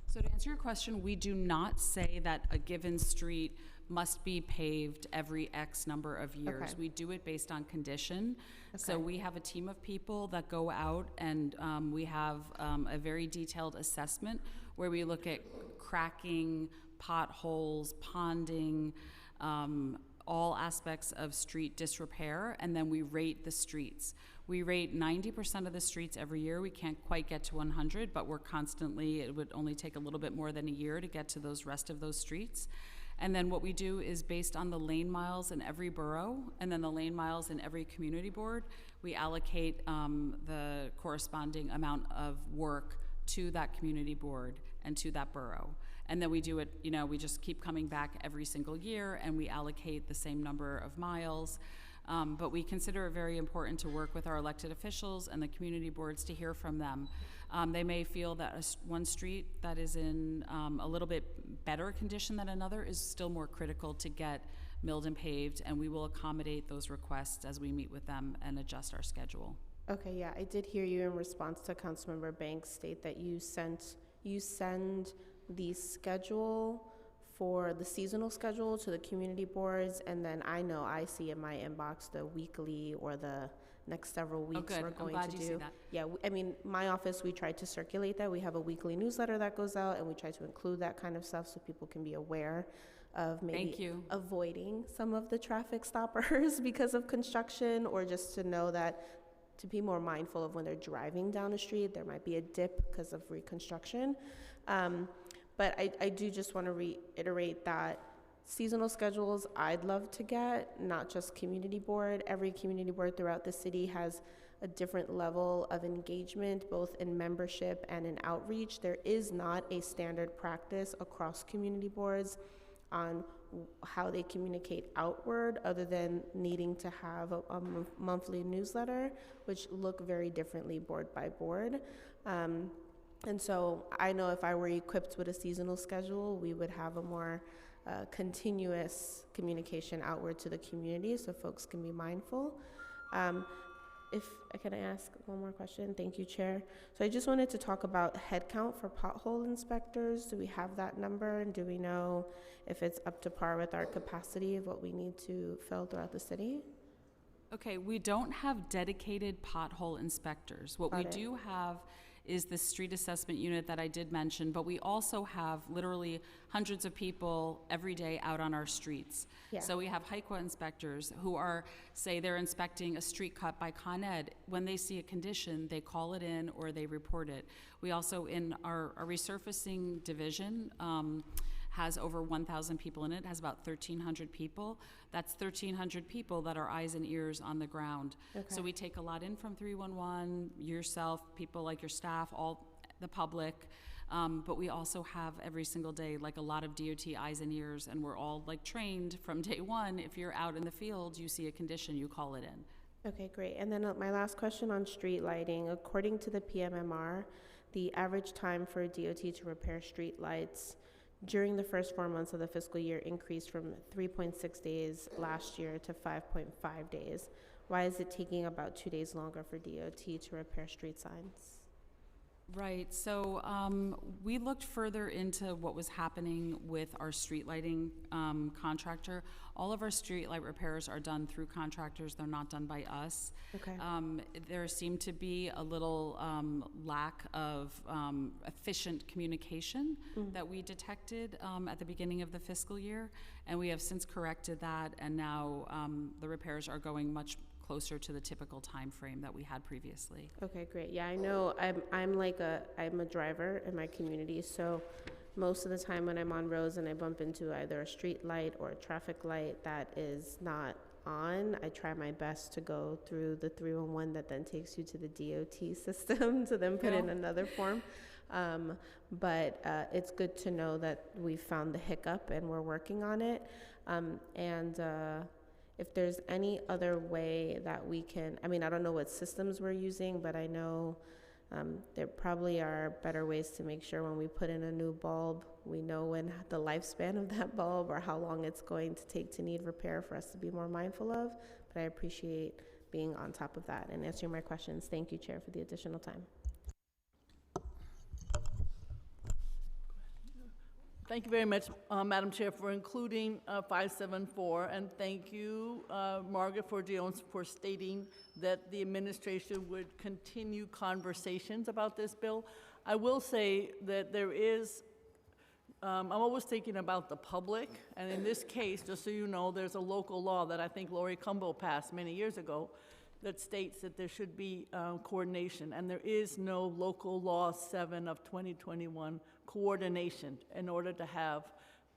So to answer your question, we do not say that a given street must be paved every X number of years. Okay. We do it based on condition. So Okay. we have a team of people that go out and we have a very detailed assessment where we look at cracking, potholes, ponding, all aspects of street disrepair, and then we rate the streets. We rate 90% of the streets every year. We can't quite get to 100, but we're constantly, it would only take a little bit more than a year to get to those rest of those streets. And then what we do is based on the lane miles in every borough, and then the lane miles in every community board, we allocate the corresponding amount of work to that community board and to that borough. And then we do it, we just keep coming back every single year and we allocate the same number of miles. But we consider it very important to work with our elected officials and the community boards to hear from them. They may feel that one street that is in a little bit better condition than another is still more critical to get milled and paved, and we will accommodate those requests as we meet with them and adjust our schedule. Okay, yeah, I did hear you in response to Councilmember Banks state that you send the schedule for the seasonal schedule to the community boards, and then I know I see in my inbox the weekly or the next several weeks good. we're I'm going glad to you see do. that. Yeah, I mean, my office, we try to circulate that. We have a weekly newsletter that goes out, and we try to include that kind of stuff so people can be aware of maybe Thank you. avoiding some of the traffic stoppers because of construction, or just to know that to be more mindful of when they're driving down a street, there might be a dip because of reconstruction. But I do just want to reiterate that seasonal schedules I'd love to get, not just community board. Every community board throughout the city has a different level of engagement, both in membership and in outreach. There is not a standard practice across community boards on how they communicate outward, other than needing to have a monthly newsletter, which look very differently board by board. And so I know if I were equipped with a seasonal schedule, we would have a more continuous communication outward to the community so folks can be mindful. If I can ask one more question, thank you, Chair. So I just wanted to talk about headcount for pothole inspectors. Do we have that number, and do we know if it's up to par with our capacity of what we need to fill throughout the city? Okay, we don't have dedicated pothole inspectors. What we Got it. do have is the street assessment unit that I did mention, but we also have literally hundreds of people every day out on our streets. Yeah. So we have HIQA inspectors who are, say they're inspecting a street cut by Con Ed. When they see a condition, they call it in or they report it. We also, in our resurfacing division, has over 1,000 people in it, has about 1,300 people. That's 1,300 people that are eyes and ears on the ground. Okay. So we take a lot in from 311, yourself, people like your staff, all the public. But we also have every single day, like a lot of DOT eyes and ears, and we're all like trained from day one. If you're out in the field, you see a condition, you call it in. Okay, great. And then my last question on street lighting. According to the PMMR, the average time for DOT to repair street lights during the first 4 months of the fiscal year increased from 3.6 days last year to 5.5 days. Why is it taking about 2 days longer for DOT to repair street signs? Right, so we looked further into what was happening with our street lighting contractor. All of our street light repairs are done through contractors, they're not done by us. Okay. There seemed to be a little lack of efficient communication that we detected at the beginning of the fiscal year, and we have since corrected that, and now the repairs are going much closer to the typical time frame that we had previously. Okay, great. Yeah, I know I'm a driver in my community, so most of the time when I'm on roads and I bump into either a street light or a traffic light that is not on, I try my best to go through the 311 that then takes you to the DOT system to then put in another form. But it's good to know that we found the hiccup and we're working on it. If there's any other way that we can, I mean, I don't know what systems we're using, but I know there probably are better ways to make sure when we put in a new bulb, we know when the lifespan of that bulb or how long it's going to take to need repair for us to be more mindful of. But I appreciate being on top of that and answering my questions. Thank you, Chair, for the additional time. Thank you very much, Madam Chair, for including 574, and thank you, Margaret Forgione, for stating that the administration would continue conversations about this bill. I will say that there is, I'm always thinking about the public, and in this case, just so you know, there's a local law that I think Lori Cumbo passed many years ago that states that there should be coordination, and there is no local law 7 of 2021 coordination in order to have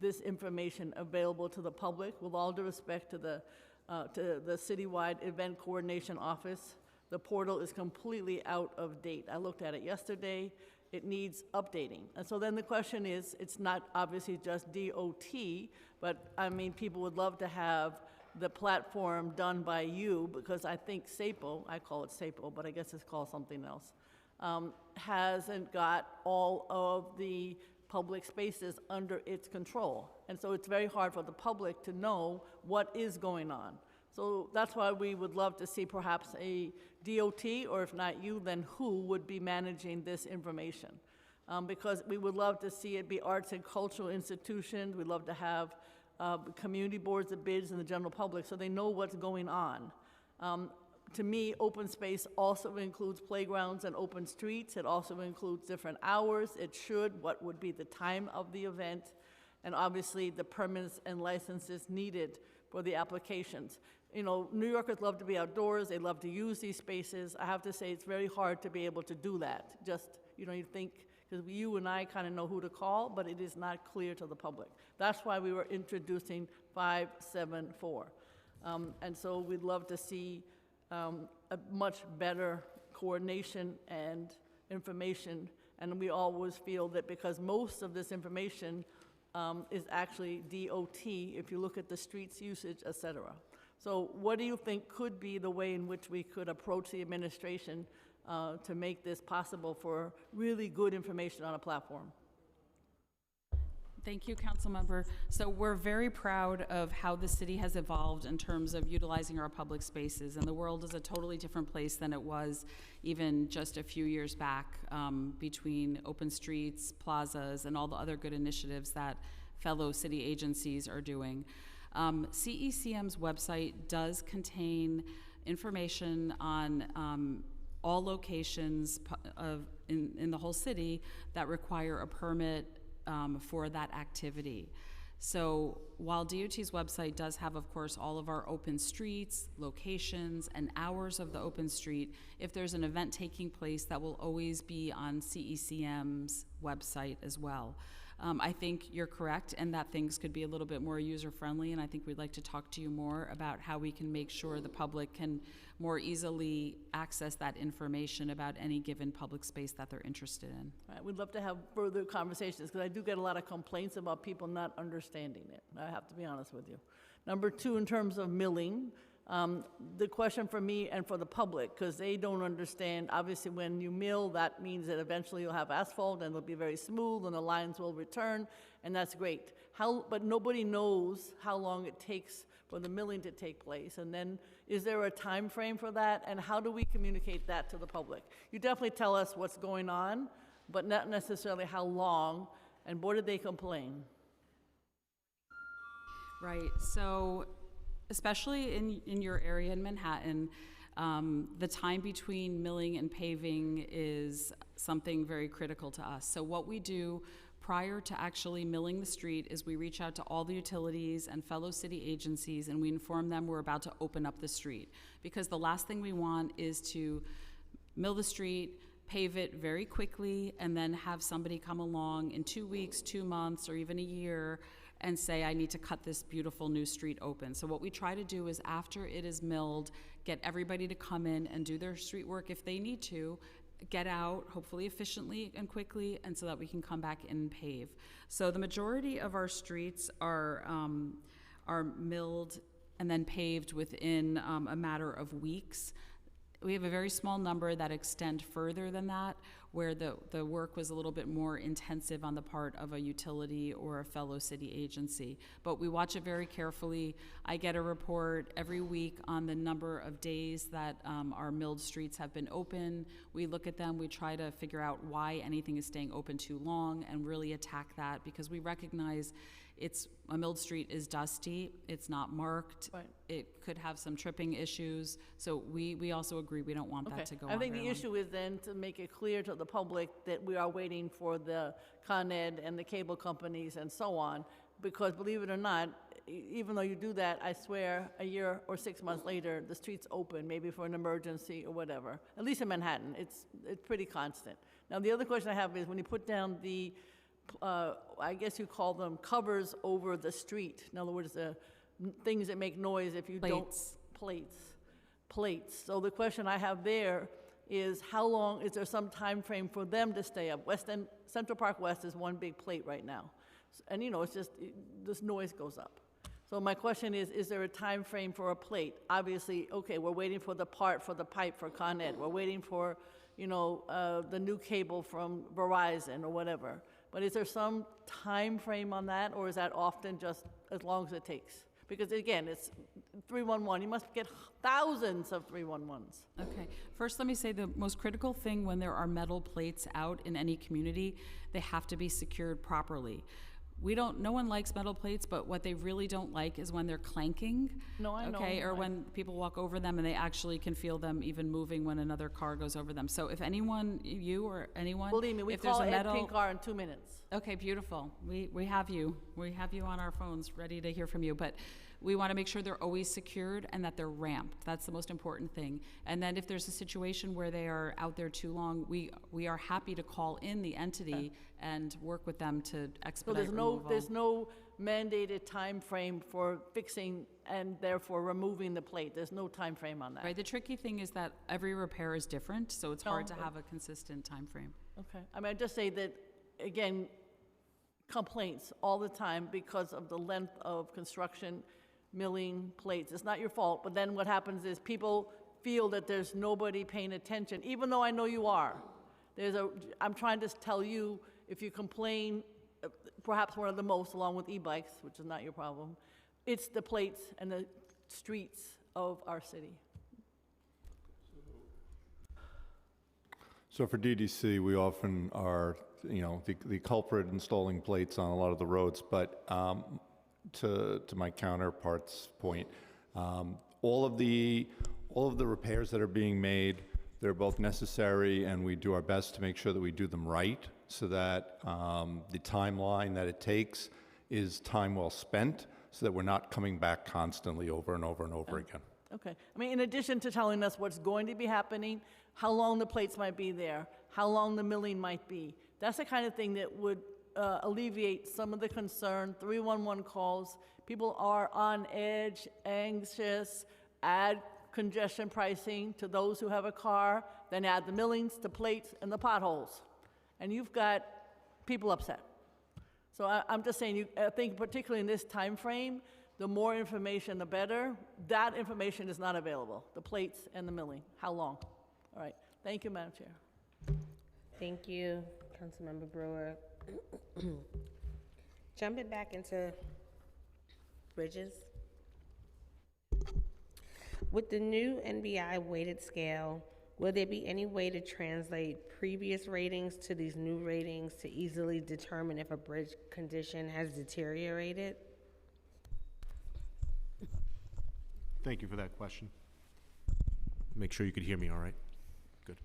this information available to the public. With all due respect to the citywide event coordination office, the portal is completely out of date. I looked at it yesterday. It needs updating. And so then the question is, it's not obviously just DOT, but I mean, people would love to have the platform done by you, because I think SAPO, I call it SAPO, but I guess it's called something else, hasn't got all of the public spaces under its control. And so it's very hard for the public to know what is going on. So that's why we would love to see perhaps a DOT, or if not you, then who would be managing this information? Because we would love to see it be arts and cultural institutions. We'd love to have community boards of bids and the general public so they know what's going on. To me, open space also includes playgrounds and open streets. It also includes different hours. It should, what would be the time of the event, and obviously the permits and licenses needed for the applications. You know, New Yorkers love to be outdoors. They love to use these spaces. I have to say it's very hard to be able to do that. Just, you know, you think, because you and I kind of know who to call, but it is not clear to the public. That's why we were introducing 574. And so we'd love to see a much better coordination and information. And we always feel that because most of this information is actually DOT, if you look at the streets usage, et cetera. So what do you think could be the way in which we could approach the administration to make this possible for really good information on a platform? Thank you, Councilmember. So we're very proud of how the city has evolved in terms of utilizing our public spaces, and the world is a totally different place than it was even just a few years back, between open streets, plazas, and all the other good initiatives that fellow city agencies are doing. CECM's website does contain information on all locations of in the whole city that require a permit for that activity. So while DOT's website does have, of course, all of our open streets, locations, and hours of the open street, if there's an event taking place, that will always be on CECM's website as well. I think you're correct, and that things could be a little bit more user-friendly, and I think we'd like to talk to you more about how we can make sure the public can more easily access that information about any given public space that they're interested in. All right, we'd love to have further conversations, because I do get a lot of complaints about people not understanding it. I have to be honest with you. Number two, in terms of milling, the question for me and for the public, because they don't understand, obviously when you mill, that means that eventually you'll have asphalt and it'll be very smooth and the lines will return, and that's great. But nobody knows how long it takes for the milling to take place, and then is there a time frame for that, and how do we communicate that to the public? You definitely tell us what's going on, but not necessarily how long, and boy, did they complain. Right, so especially in your area in Manhattan, the time between milling and paving is something very critical to us. So what we do prior to actually milling the street is we reach out to all the utilities and fellow city agencies, and we inform them we're about to open up the street. Because the last thing we want is to mill the street, pave it very quickly, and then have somebody come along in 2 weeks, 2 months, or even a year and say, I need to cut this beautiful new street open. So what we try to do is after it is milled, get everybody to come in and do their street work if they need to, get out, hopefully efficiently and quickly, and so that we can come back in and pave. So the majority of our streets are milled and then paved within a matter of weeks. We have a very small number that extend further than that, where the work was a little bit more intensive on the part of a utility or a fellow city agency. But we watch it very carefully. I get a report every week on the number of days that our milled streets have been open. We look at them, we try to figure out why anything is staying open too long and really attack that, because we recognize a milled street is dusty, it's not marked, Right. it could have some tripping issues, so we also agree we don't want that to go on I think very the long. issue is then to make it clear to the public that we are waiting for the Con Ed and the cable companies and so on, because believe it or not, even though you do that, I swear, a year or 6 months later, the street's open, maybe for an emergency or whatever. At least in Manhattan, it's pretty constant. Now, the other question I have is when you put down the I guess you call them covers over the street. In other words, the things that make noise if you don't. Plates. So the question I have there is how long, is there some time frame for them to stay up? Central Park West is one big plate right now. And it's just, this noise goes up. So my question is there a time frame for a plate? Obviously, okay, we're waiting for the part for the pipe for Con Ed. We're waiting for, the new cable from Verizon or whatever. But is there some time frame on that, or is that often just as long as it takes? Because again, it's 311. You must get thousands of 311s. Okay. First, let me say the most critical thing when there are metal plates out in any community, they have to be secured properly. No one likes metal plates, but what they really don't like is when they're clanking. No, I know. Okay, or when people walk over them and they actually can feel them even moving when another car goes over them. So if anyone, you or anyone, Believe me, we if there's call a Ed metal, Pinkar in 2 minutes. Okay, beautiful. We have you. We have you on our phones ready to hear from you. But we want to make sure they're always secured and that they're ramped. That's the most important thing. And then if there's a situation where they are out there too long, we are happy to call in the entity and work with them to expedite removal. So there's no mandated time frame for fixing and therefore removing the plate. There's no time frame on that. Right. The tricky thing is that every repair is different, so it's hard to but- have a consistent time frame. Okay. I mean, I just say that, again, complaints all the time because of the length of construction, milling plates. It's not your fault, but then what happens is people feel that there's nobody paying attention, even though I know you are. I'm trying to tell you, if you complain, perhaps one of the most, along with e-bikes, which is not your problem, it's the plates and the streets of our city. So for DDC, we often are, the culprit installing plates on a lot of the roads, but to my counterpart's point, all of the repairs that are being made They're both necessary, and we do our best to make sure that we do them right so that the timeline that it takes is time well spent so that we're not coming back constantly over and over and over again. Okay. I mean, in addition to telling us what's going to be happening, how long the plates might be there, how long the milling might be, that's the kind of thing that would alleviate some of the concern, 311 calls. People are on edge, anxious, add congestion pricing to those who have a car, then add the millings, the plates, and the potholes. And you've got people upset. So I'm just saying, I think particularly in this time frame, the more information, the better. That information is not available, the plates and the milling. How long? All right. Thank you, Madam Chair. Thank you, Councilmember Brewer. Jumping back into bridges. With the new NBI weighted scale, will there be any way to translate previous ratings to these new ratings to easily determine if a bridge condition has deteriorated? Thank you for that question. Make sure you could hear me all right. Good.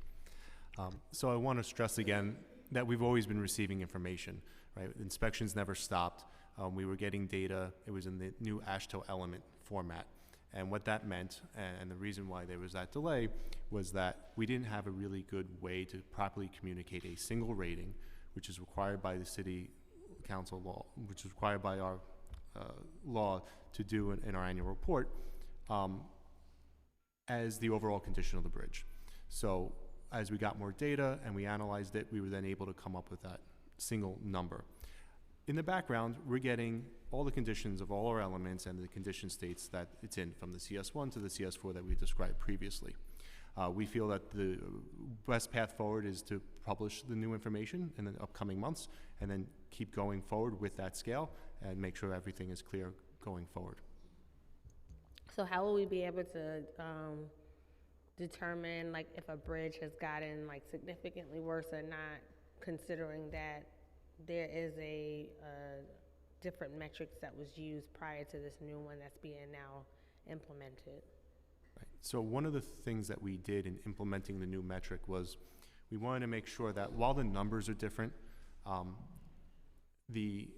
So I want to stress again that we've always been receiving information, right? Inspections never stopped. We were getting data. It was in the new AASHTO element format. And what that meant, and the reason why there was that delay, was that we didn't have a really good way to properly communicate a single rating, which is required by the city council law, which is required by our law to do in our annual report, as the overall condition of the bridge. So as we got more data and we analyzed it, we were then able to come up with that single number. In the background, we're getting all the conditions of all our elements and the condition states that it's in, from the CS1 to the CS4 that we described previously. We feel that the best path forward is to publish the new information in the upcoming months and then keep going forward with that scale and make sure everything is clear going forward. So how will we be able to determine like if a bridge has gotten like significantly worse or not, considering that there is a different metrics that was used prior to this new one that's being now implemented? Right. So one of the things that we did in implementing the new metric was we wanted to make sure that while the numbers are different, the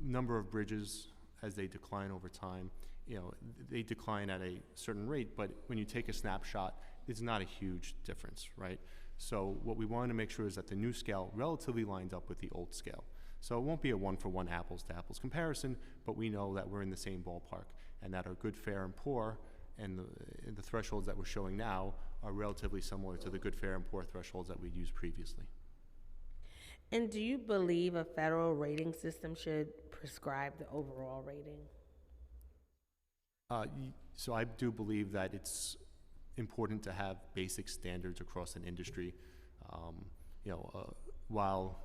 number of bridges as they decline over time, you know, they decline at a certain rate, but when you take a snapshot, it's not a huge difference, right? So what we wanted to make sure is that the new scale relatively lines up with the old scale. So it won't be a one-for-one apples-to-apples comparison, but we know that we're in the same ballpark and that our good, fair, and poor and the thresholds that we're showing now are relatively similar to the good, fair, and poor thresholds that we'd used previously. And do you believe a federal rating system should prescribe the overall rating? So I do believe that it's important to have basic standards across an industry. While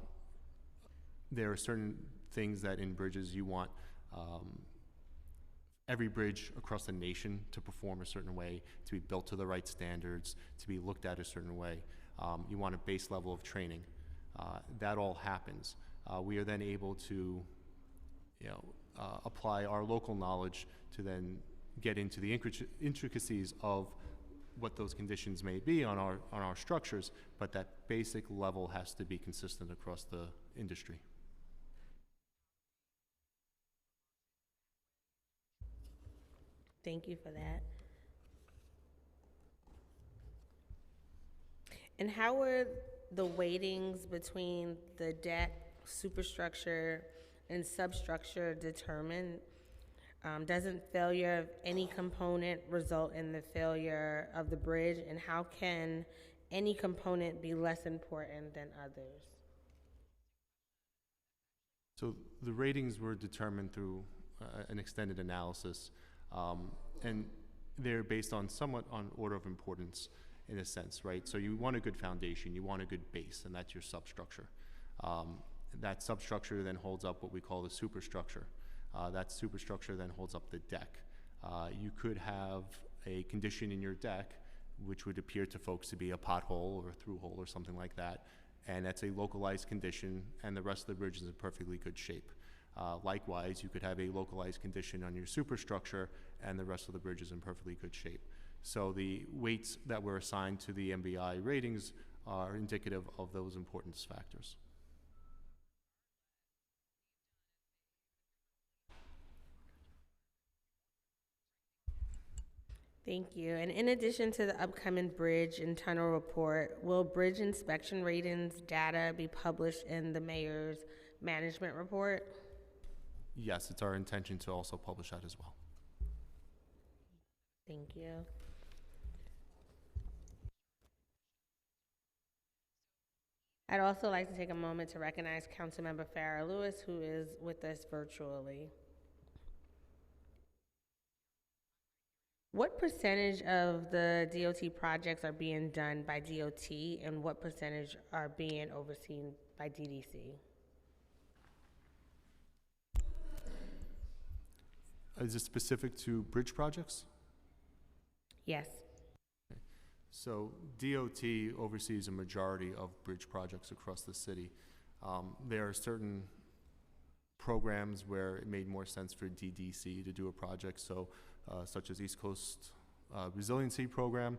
there are certain things that in bridges you want every bridge across the nation to perform a certain way, to be built to the right standards, to be looked at a certain way. You want a base level of training. That all happens. We are then able to apply our local knowledge to then get into the intricacies of what those conditions may be on our structures, but that basic level has to be consistent across the industry. Thank you for that. And how were the weightings between the deck, superstructure, and substructure determined? Doesn't failure of any component result in the failure of the bridge? And how can any component be less important than others? So the ratings were determined through an extended analysis, and they're based on somewhat on order of importance in a sense, right? So you want a good foundation, you want a good base, and that's your substructure. That substructure then holds up what we call the superstructure. That superstructure then holds up the deck. You could have a condition in your deck which would appear to folks to be a pothole or a through hole or something like that, and that's a localized condition, and the rest of the bridge is in perfectly good shape. Likewise, you could have a localized condition on your superstructure, and the rest of the bridge is in perfectly good shape. So the weights that were assigned to the MBI ratings are indicative of those importance factors. Thank you. And in addition to the upcoming bridge and tunnel report, will bridge inspection ratings data be published in the mayor's management report? Yes, it's our intention to also publish that as well. Thank you. I'd also like to take a moment to recognize Councilmember Farrah Lewis, who is with us virtually. What percentage of the DOT projects are being done by DOT, and what percentage are being overseen by DDC? Is it specific to bridge projects? Yes. So DOT oversees a majority of bridge projects across the city. There are certain programs where it made more sense for DDC to do a project, so such as East Coast Resiliency Program.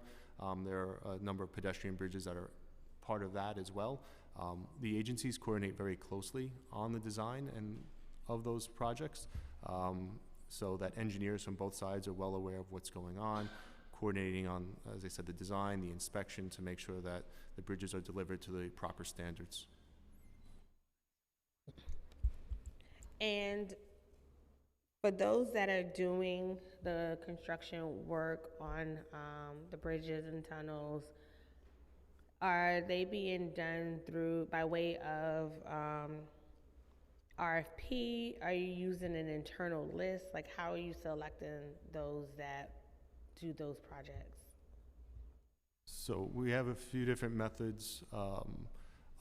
There are a number of pedestrian bridges that are part of that as well. The agencies coordinate very closely on the design and of those projects, so that engineers from both sides are well aware of what's going on, coordinating on, as I said, the design, the inspection, to make sure that the bridges are delivered to the proper standards. And for those that are doing the construction work on the bridges and tunnels, are they being done by way of RFP? Are you using an internal list? Like, how are you selecting those that do those projects? So we have a few different methods.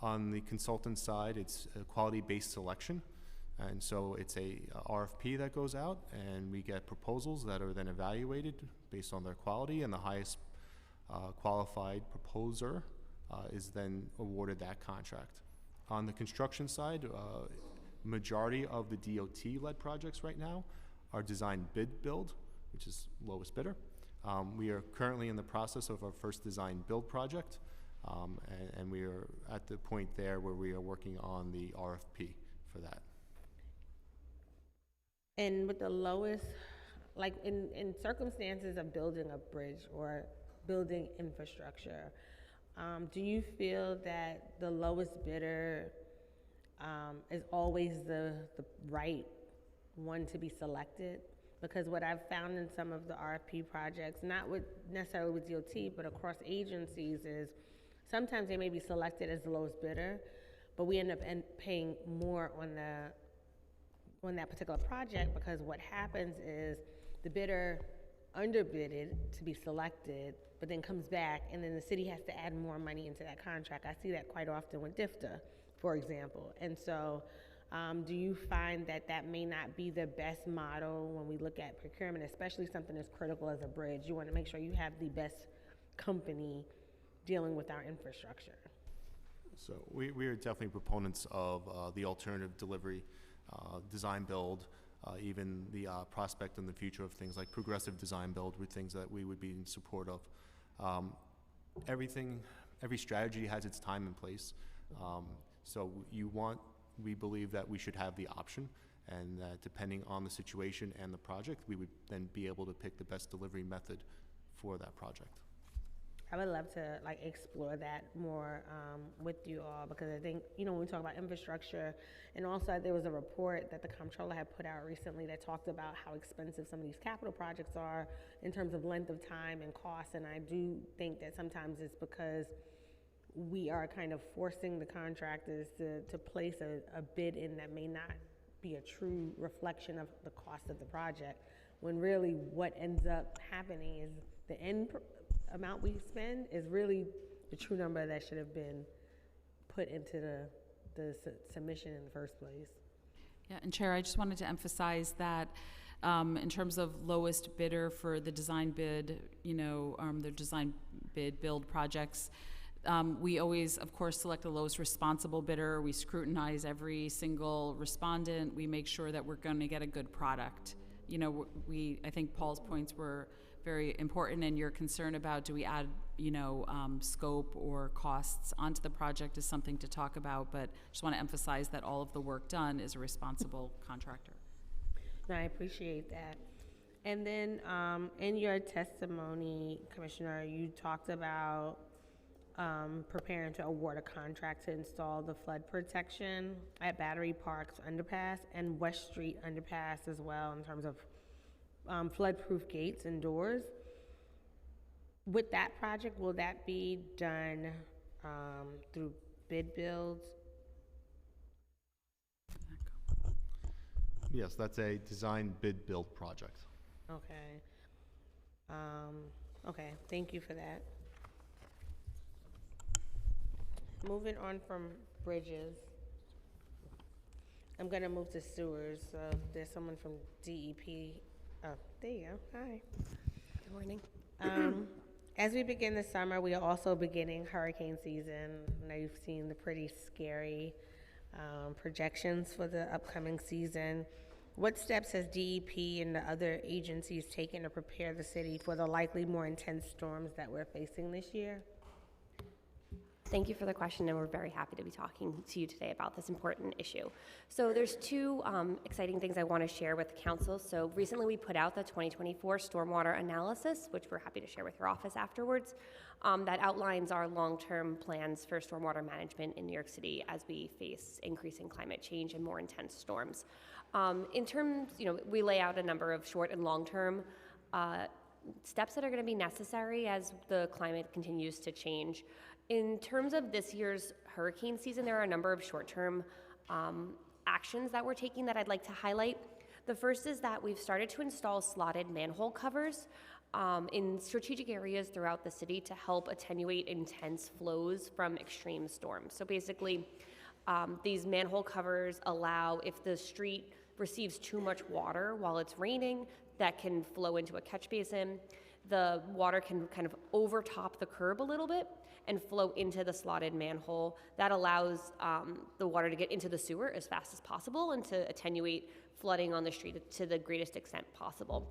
On the consultant side, it's a quality-based selection. And so it's a RFP that goes out, and we get proposals that are then evaluated based on their quality, and the highest qualified proposer is then awarded that contract. On the construction side, majority of the DOT-led projects right now are design bid build, which is lowest bidder. We are currently in the process of our first design build project, and we are at the point there where we are working on the RFP for that. And with the lowest, like in circumstances of building a bridge or building infrastructure, do you feel that the lowest bidder is always the right one to be selected? Because what I've found in some of the RFP projects, not necessarily with DOT, but across agencies, is sometimes they may be selected as the lowest bidder, but we end up paying more on that particular project, because what happens is the bidder underbidded to be selected, but then comes back, and then the city has to add more money into that contract. I see that quite often with DFTA, for example. And so do you find that that may not be the best model when we look at procurement, especially something as critical as a bridge? You want to make sure you have the best company dealing with our infrastructure. So we are definitely proponents of the alternative delivery, design build, even the prospect in the future of things like progressive design build were things that we would be in support of. Every strategy has its time and place. So we believe that we should have the option, and that depending on the situation and the project, we would then be able to pick the best delivery method for that project. I would love to explore that more with you all, because I think, when we talk about infrastructure, and also there was a report that the comptroller had put out recently that talked about how expensive some of these capital projects are in terms of length of time and cost. And I do think that sometimes it's because we are kind of forcing the contractors to place a bid in that may not be a true reflection of the cost of the project, when really what ends up happening is the end amount we spend is really the true number that should have been put into the submission in the first place. Yeah, and Chair, I just wanted to emphasize that in terms of lowest bidder for the design bid, the design bid build projects, we always, of course, select the lowest responsible bidder. We scrutinize every single respondent. We make sure that we're going to get a good product, you know, I think Paul's points were very important, and your concern about do we add, you know, scope or costs onto the project is something to talk about, but just want to emphasize that all of the work done is a responsible contractor. No, I appreciate that. And then in your testimony, Commissioner, you talked about preparing to award a contract to install the flood protection at Battery Park's underpass and West Street underpass as well in terms of flood-proof gates and doors. With that project, will that be done through bid builds? Yes, that's a design bid build project. Okay. Okay, thank you for that. Moving on from bridges, I'm gonna move to sewers. There's someone from DEP. Oh, there you go. Hi. Good morning. As we begin the summer, we are also beginning hurricane season. I know you've seen the pretty scary projections for the upcoming season. What steps has DEP and the other agencies taken to prepare the city for the likely more intense storms that we're facing this year? Thank you for the question, and we're very happy to be talking to you today about this important issue. So there's two exciting things I want to share with the council. So recently we put out the 2024 stormwater analysis, which we're happy to share with your office afterwards, that outlines our long-term plans for stormwater management in New York City as we face increasing climate change and more intense storms. In terms, you know, we lay out a number of short and long-term steps that are going to be necessary as the climate continues to change. In terms of this year's hurricane season, there are a number of short-term actions that we're taking that I'd like to highlight. The first is that we've started to install slotted manhole covers in strategic areas throughout the city to help attenuate intense flows from extreme storms. So basically, these manhole covers allow, if the street receives too much water while it's raining, that can flow into a catch basin. The water can kind of overtop the curb a little bit and flow into the slotted manhole. That allows the water to get into the sewer as fast as possible and to attenuate flooding on the street to the greatest extent possible.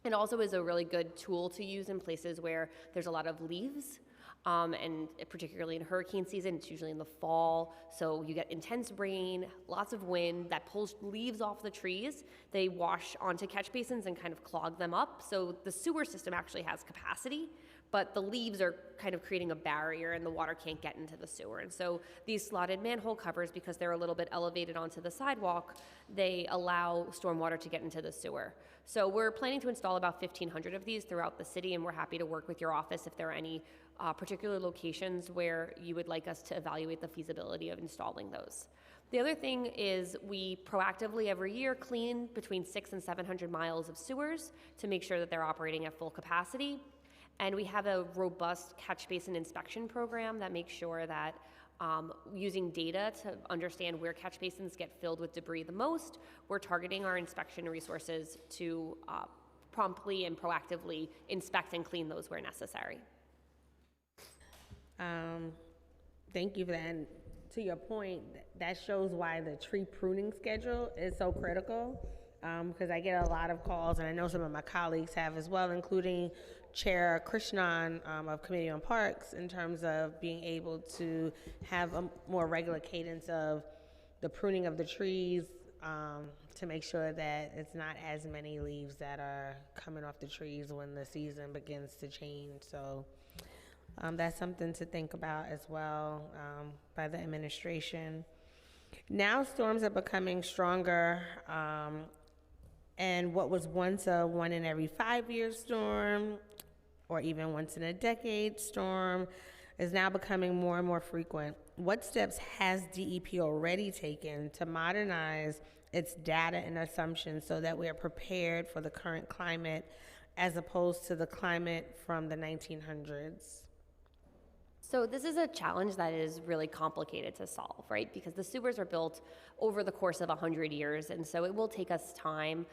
It also is a really good tool to use in places where there's a lot of leaves, and particularly in hurricane season, it's usually in the fall, so you get intense rain, lots of wind that pulls leaves off the trees. They wash onto catch basins and kind of clog them up, so the sewer system actually has capacity, but the leaves are kind of creating a barrier and the water can't get into the sewer. And so these slotted manhole covers, because they're a little bit elevated onto the sidewalk, they allow stormwater to get into the sewer. So we're planning to install about 1,500 of these throughout the city, and we're happy to work with your office if there are any particular locations where you would like us to evaluate the feasibility of installing those. The other thing is we proactively every year clean between 600 and 700 miles of sewers to make sure that they're operating at full capacity. And we have a robust catch basin inspection program that makes sure that using data to understand where catch basins get filled with debris the most, we're targeting our inspection resources to promptly and proactively inspect and clean those where necessary. Thank you for that. And to your point, that shows why the tree pruning schedule is so critical, because I get a lot of calls, and I know some of my colleagues have as well, including Chair Krishnan of Committee on Parks, in terms of being able to have a more regular cadence of the pruning of the trees to make sure that it's not as many leaves that are coming off the trees when the season begins to change. So that's something to think about as well by the administration. Now storms are becoming stronger, and what was once a 1 in every 5 year storm, or even once in a decade storm, is now becoming more and more frequent. What steps has DEP already taken to modernize its data and assumptions so that we are prepared for the current climate as opposed to the climate from the 1900s? So this is a challenge that is really complicated to solve, right? Because the sewers are built over the course of 100 years, and so it will take us time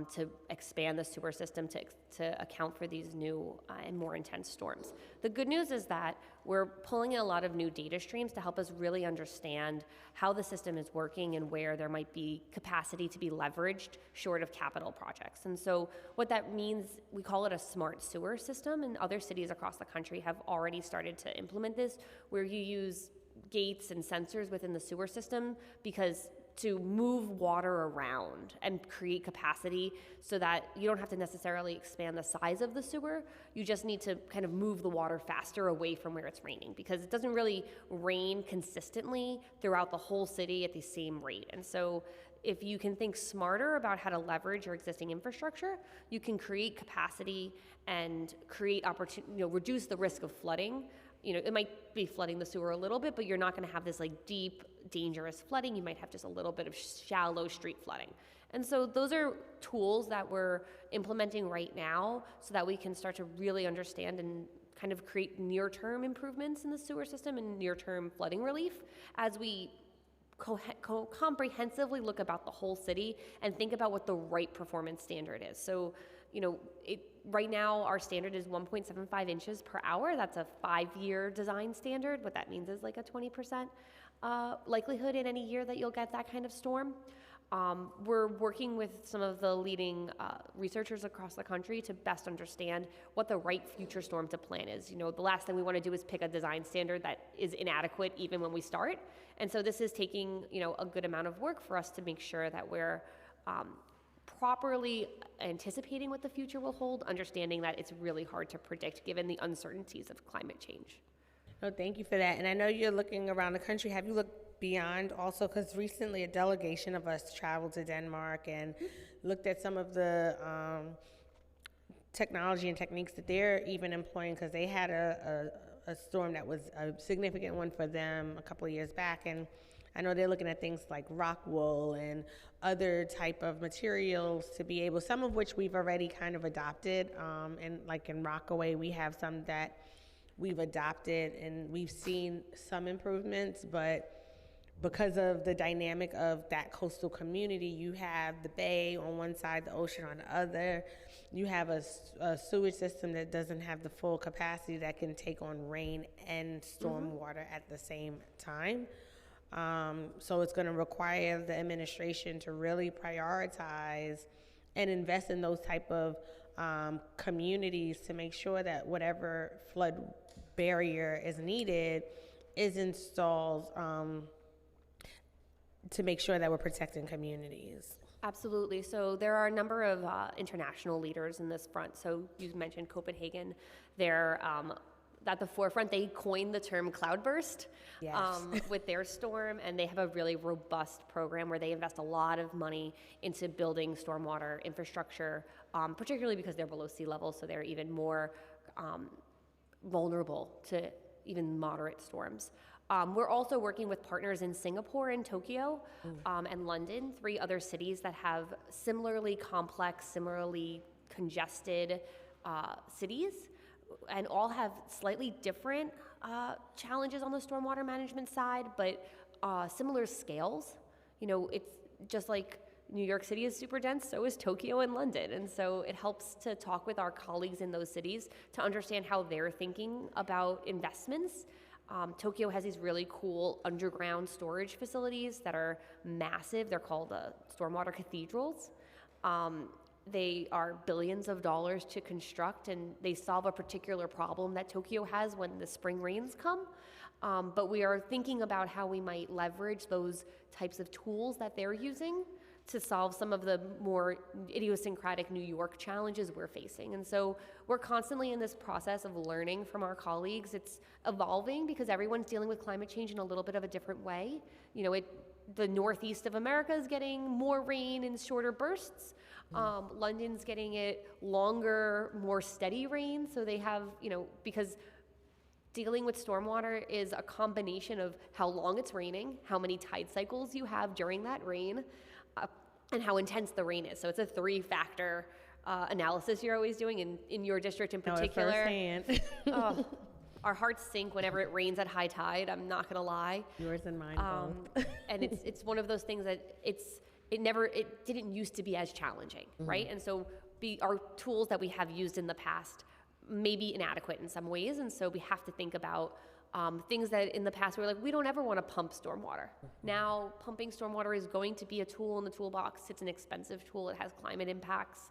to expand the sewer system to account for these new and more intense storms. The good news is that we're pulling in a lot of new data streams to help us really understand how the system is working and where there might be capacity to be leveraged short of capital projects. And so what that means, we call it a smart sewer system, and other cities across the country have already started to implement this, where you use gates and sensors within the sewer system because to move water around and create capacity so that you don't have to necessarily expand the size of the sewer. You just need to kind of move the water faster away from where it's raining, because it doesn't really rain consistently throughout the whole city at the same rate. And so if you can think smarter about how to leverage your existing infrastructure, you can create capacity and create opportunity, reduce the risk of flooding. It might be flooding the sewer a little bit, but you're not going to have this like deep, dangerous flooding. You might have just a little bit of shallow street flooding. And so those are tools that we're implementing right now so that we can start to really understand and kind of create near-term improvements in the sewer system and near-term flooding relief as we comprehensively look about the whole city and think about what the right performance standard is. So, right now our standard is 1.75 inches per hour. That's a 5-year design standard. What that means is like a 20% likelihood in any year that you'll get that kind of storm. We're working with some of the leading researchers across the country to best understand what the right future storm to plan is. The last thing we want to do is pick a design standard that is inadequate even when we start. And so this is taking, a good amount of work for us to make sure that we're properly anticipating what the future will hold, understanding that it's really hard to predict given the uncertainties of climate change. No, thank you for that. And I know you're looking around the country. Have you looked beyond also? Because recently a delegation of us traveled to Denmark and looked at some of the technology and techniques that they're even employing, because they had a storm that was a significant one for them a couple of years back. And I know they're looking at things like rock wool and other type of materials to be able, some of which we've already kind of adopted. And like in Rockaway, we have some that we've adopted and we've seen some improvements, but because of the dynamic of that coastal community, you have the bay on one side, the ocean on the other. You have a sewage system that doesn't have the full capacity that can take on rain and storm water at the same time. So it's going to require the administration to really prioritize and invest in those type of communities to make sure that whatever flood barrier is needed is installed to make sure that we're protecting communities. Absolutely. So there are a number of international leaders in this front. So you mentioned Copenhagen. They're at the forefront. They coined the term cloudburst with their storm, and they have a really robust program where they invest a lot of money into building stormwater infrastructure, particularly because they're below sea level, so they're even more vulnerable to even moderate storms. We're also working with partners in Singapore and Tokyo and London, 3 other cities that have similarly complex, similarly congested cities, and all have slightly different challenges on the stormwater management side, but similar scales. It's just like New York City is super dense, so is Tokyo and London. And so it helps to talk with our colleagues in those cities to understand how they're thinking about investments. Tokyo has these really cool underground storage facilities that are massive. They're called stormwater cathedrals. They are billions of dollars to construct, and they solve a particular problem that Tokyo has when the spring rains come. But we are thinking about how we might leverage those types of tools that they're using to solve some of the more idiosyncratic New York challenges we're facing. And so we're constantly in this process of learning from our colleagues. It's evolving because everyone's dealing with climate change in a little bit of a different way. The northeast of America is getting more rain in shorter bursts. London's getting it longer, more steady rain. So they have, because dealing with stormwater is a combination of how long it's raining, how many tide cycles you have during that rain, and how intense the rain is. So it's a 3-factor analysis you're always doing in your district in particular. Firsthand. Our hearts sink whenever it rains at high tide, I'm not gonna lie. Yours and mine both. And it's one of those things that it it didn't used to be as challenging, right? And so our tools that we have used in the past may be inadequate in some ways, and so we have to think about things that in the past we were like, we don't ever want to pump stormwater. Now, pumping stormwater is going to be a tool in the toolbox. It's an expensive tool. It has climate impacts.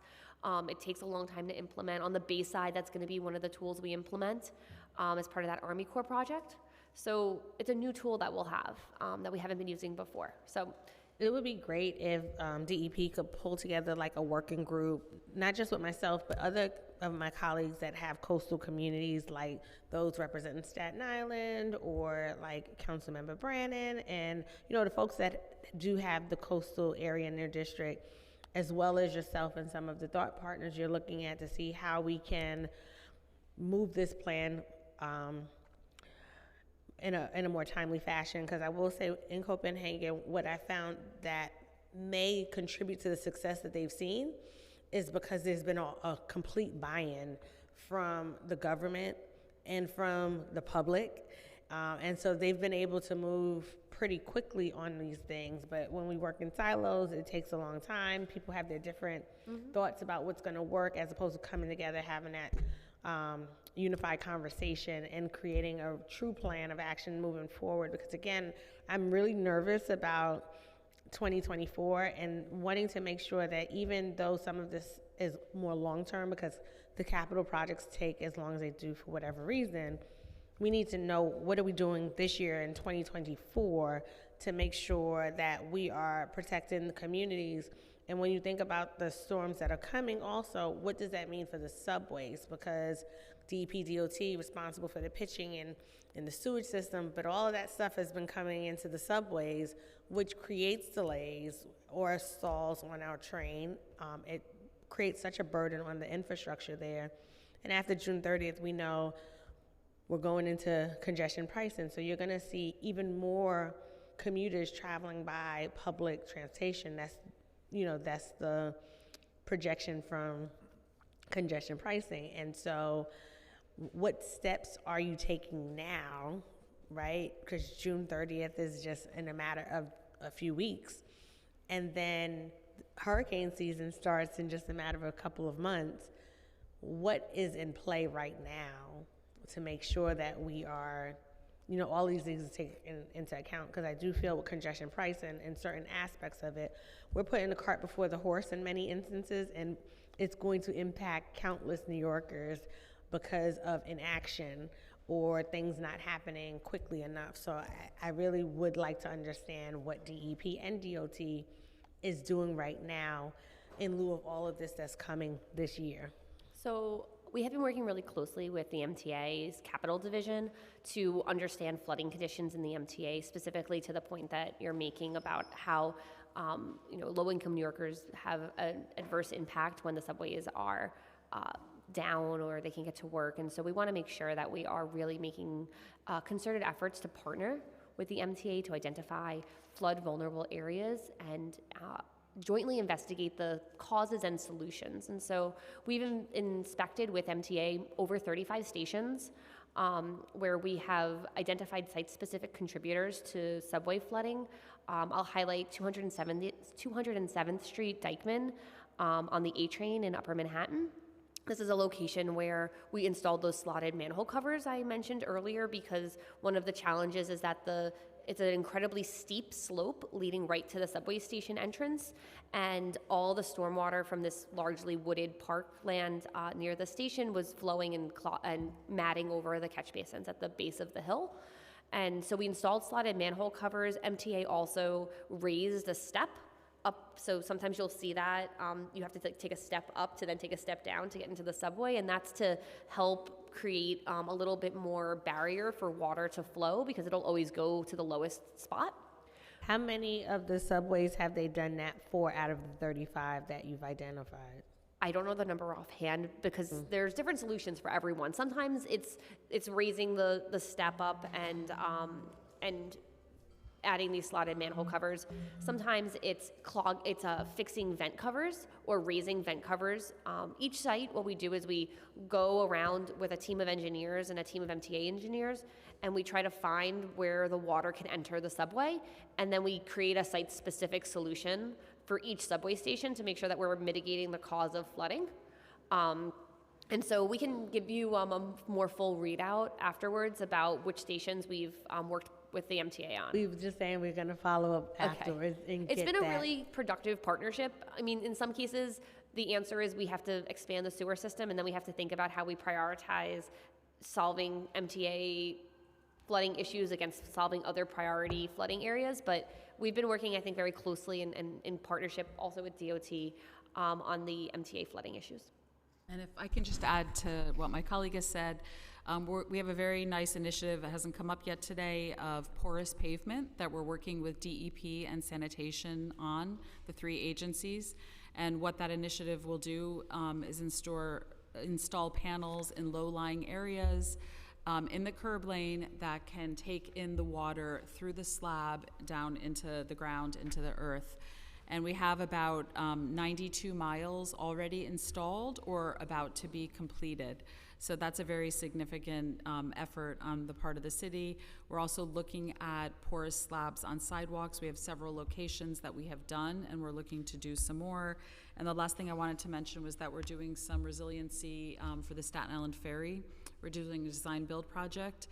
It takes a long time to implement. On the Bayside, that's going to be one of the tools we implement as part of that Army Corps project. So it's a new tool that we'll have that we haven't been using before. So it would be great if DEP could pull together like a working group, not just with myself, but other of my colleagues that have coastal communities, like those representing Staten Island or like Councilmember Brannon, and the folks that do have the coastal area in their district, as well as yourself and some of the thought partners you're looking at, to see how we can move this plan in a more timely fashion. Because I will say, in Copenhagen, what I found that may contribute to the success that they've seen is because there's been a complete buy-in from the government and from the public. And so they've been able to move pretty quickly on these things. But when we work in silos, it takes a long time. People have their different thoughts about what's going to work, as opposed to coming together, having that unified conversation and creating a true plan of action moving forward. Because again, I'm really nervous about 2024 and wanting to make sure that even though some of this is more long-term, because the capital projects take as long as they do for whatever reason, we need to know what are we doing this year in 2024 to make sure that we are protecting the communities. And when you think about the storms that are coming also, what does that mean for the subways? Because DEP DOT responsible for the pitching in the sewage system, but all of that stuff has been coming into the subways, which creates delays or stalls on our train. It creates such a burden on the infrastructure there. And after June 30th, we know we're going into congestion pricing. So you're gonna see even more commuters traveling by public transportation. That's the projection from congestion pricing. And so what steps are you taking now, right? Because June 30th is just in a matter of a few weeks. And then hurricane season starts in just a matter of a couple of months. What is in play right now to make sure that we are, all these things to take into account? Because I do feel with congestion pricing and certain aspects of it, we're putting the cart before the horse in many instances, and it's going to impact countless New Yorkers because of inaction or things not happening quickly enough. So I really would like to understand what DEP and DOT is doing right now in lieu of all of this that's coming this year. So we have been working really closely with the MTA's Capital Division to understand flooding conditions in the MTA, specifically to the point that you're making about how low-income New Yorkers have an adverse impact when the subways are down or they can get to work. And so we want to make sure that we are really making concerted efforts to partner with the MTA to identify flood vulnerable areas and jointly investigate the causes and solutions. And so we've inspected with MTA over 35 stations where we have identified site-specific contributors to subway flooding. I'll highlight 207th Street, Dyckman, on the A train in Upper Manhattan. This is a location where we installed those slotted manhole covers I mentioned earlier, because one of the challenges is that it's an incredibly steep slope leading right to the subway station entrance, and all the stormwater from this largely wooded parkland near the station was flowing and matting over the catch basins at the base of the hill. And so we installed slotted manhole covers. MTA also raised a step up, so sometimes you'll see that you have to take a step up to then take a step down to get into the subway, and that's to help create a little bit more barrier for water to flow, because it'll always go to the lowest spot. How many of the subways have they done that for out of the 35 that you've identified? I don't know the number offhand, because there's different solutions for everyone. Sometimes it's raising the step up and adding these slotted manhole covers. Sometimes it's fixing vent covers or raising vent covers. Each site, what we do is we go around with a team of engineers and a team of MTA engineers, and we try to find where the water can enter the subway, and then we create a site-specific solution for each subway station to make sure that we're mitigating the cause of flooding. And so we can give you a more full readout afterwards about which stations we've worked with the MTA on. We were just saying we're going to follow up afterwards and It's get been a that. really productive partnership. I mean, in some cases, the answer is we have to expand the sewer system, and then we have to think about how we prioritize solving MTA flooding issues against solving other priority flooding areas. But we've been working, I think, very closely and in partnership also with DOT on the MTA flooding issues. And if I can just add to what my colleague has said, we have a very nice initiative that hasn't come up yet today of porous pavement that we're working with DEP and sanitation on, the 3 agencies. And what that initiative will do is install panels in low-lying areas in the curb lane that can take in the water through the slab down into the ground, into the earth. And we have about 92 miles already installed or about to be completed. So that's a very significant effort on the part of the city. We're also looking at porous slabs on sidewalks. We have several locations that we have done, and we're looking to do some more. And the last thing I wanted to mention was that we're doing some resiliency for the Staten Island Ferry. We're doing a design-build project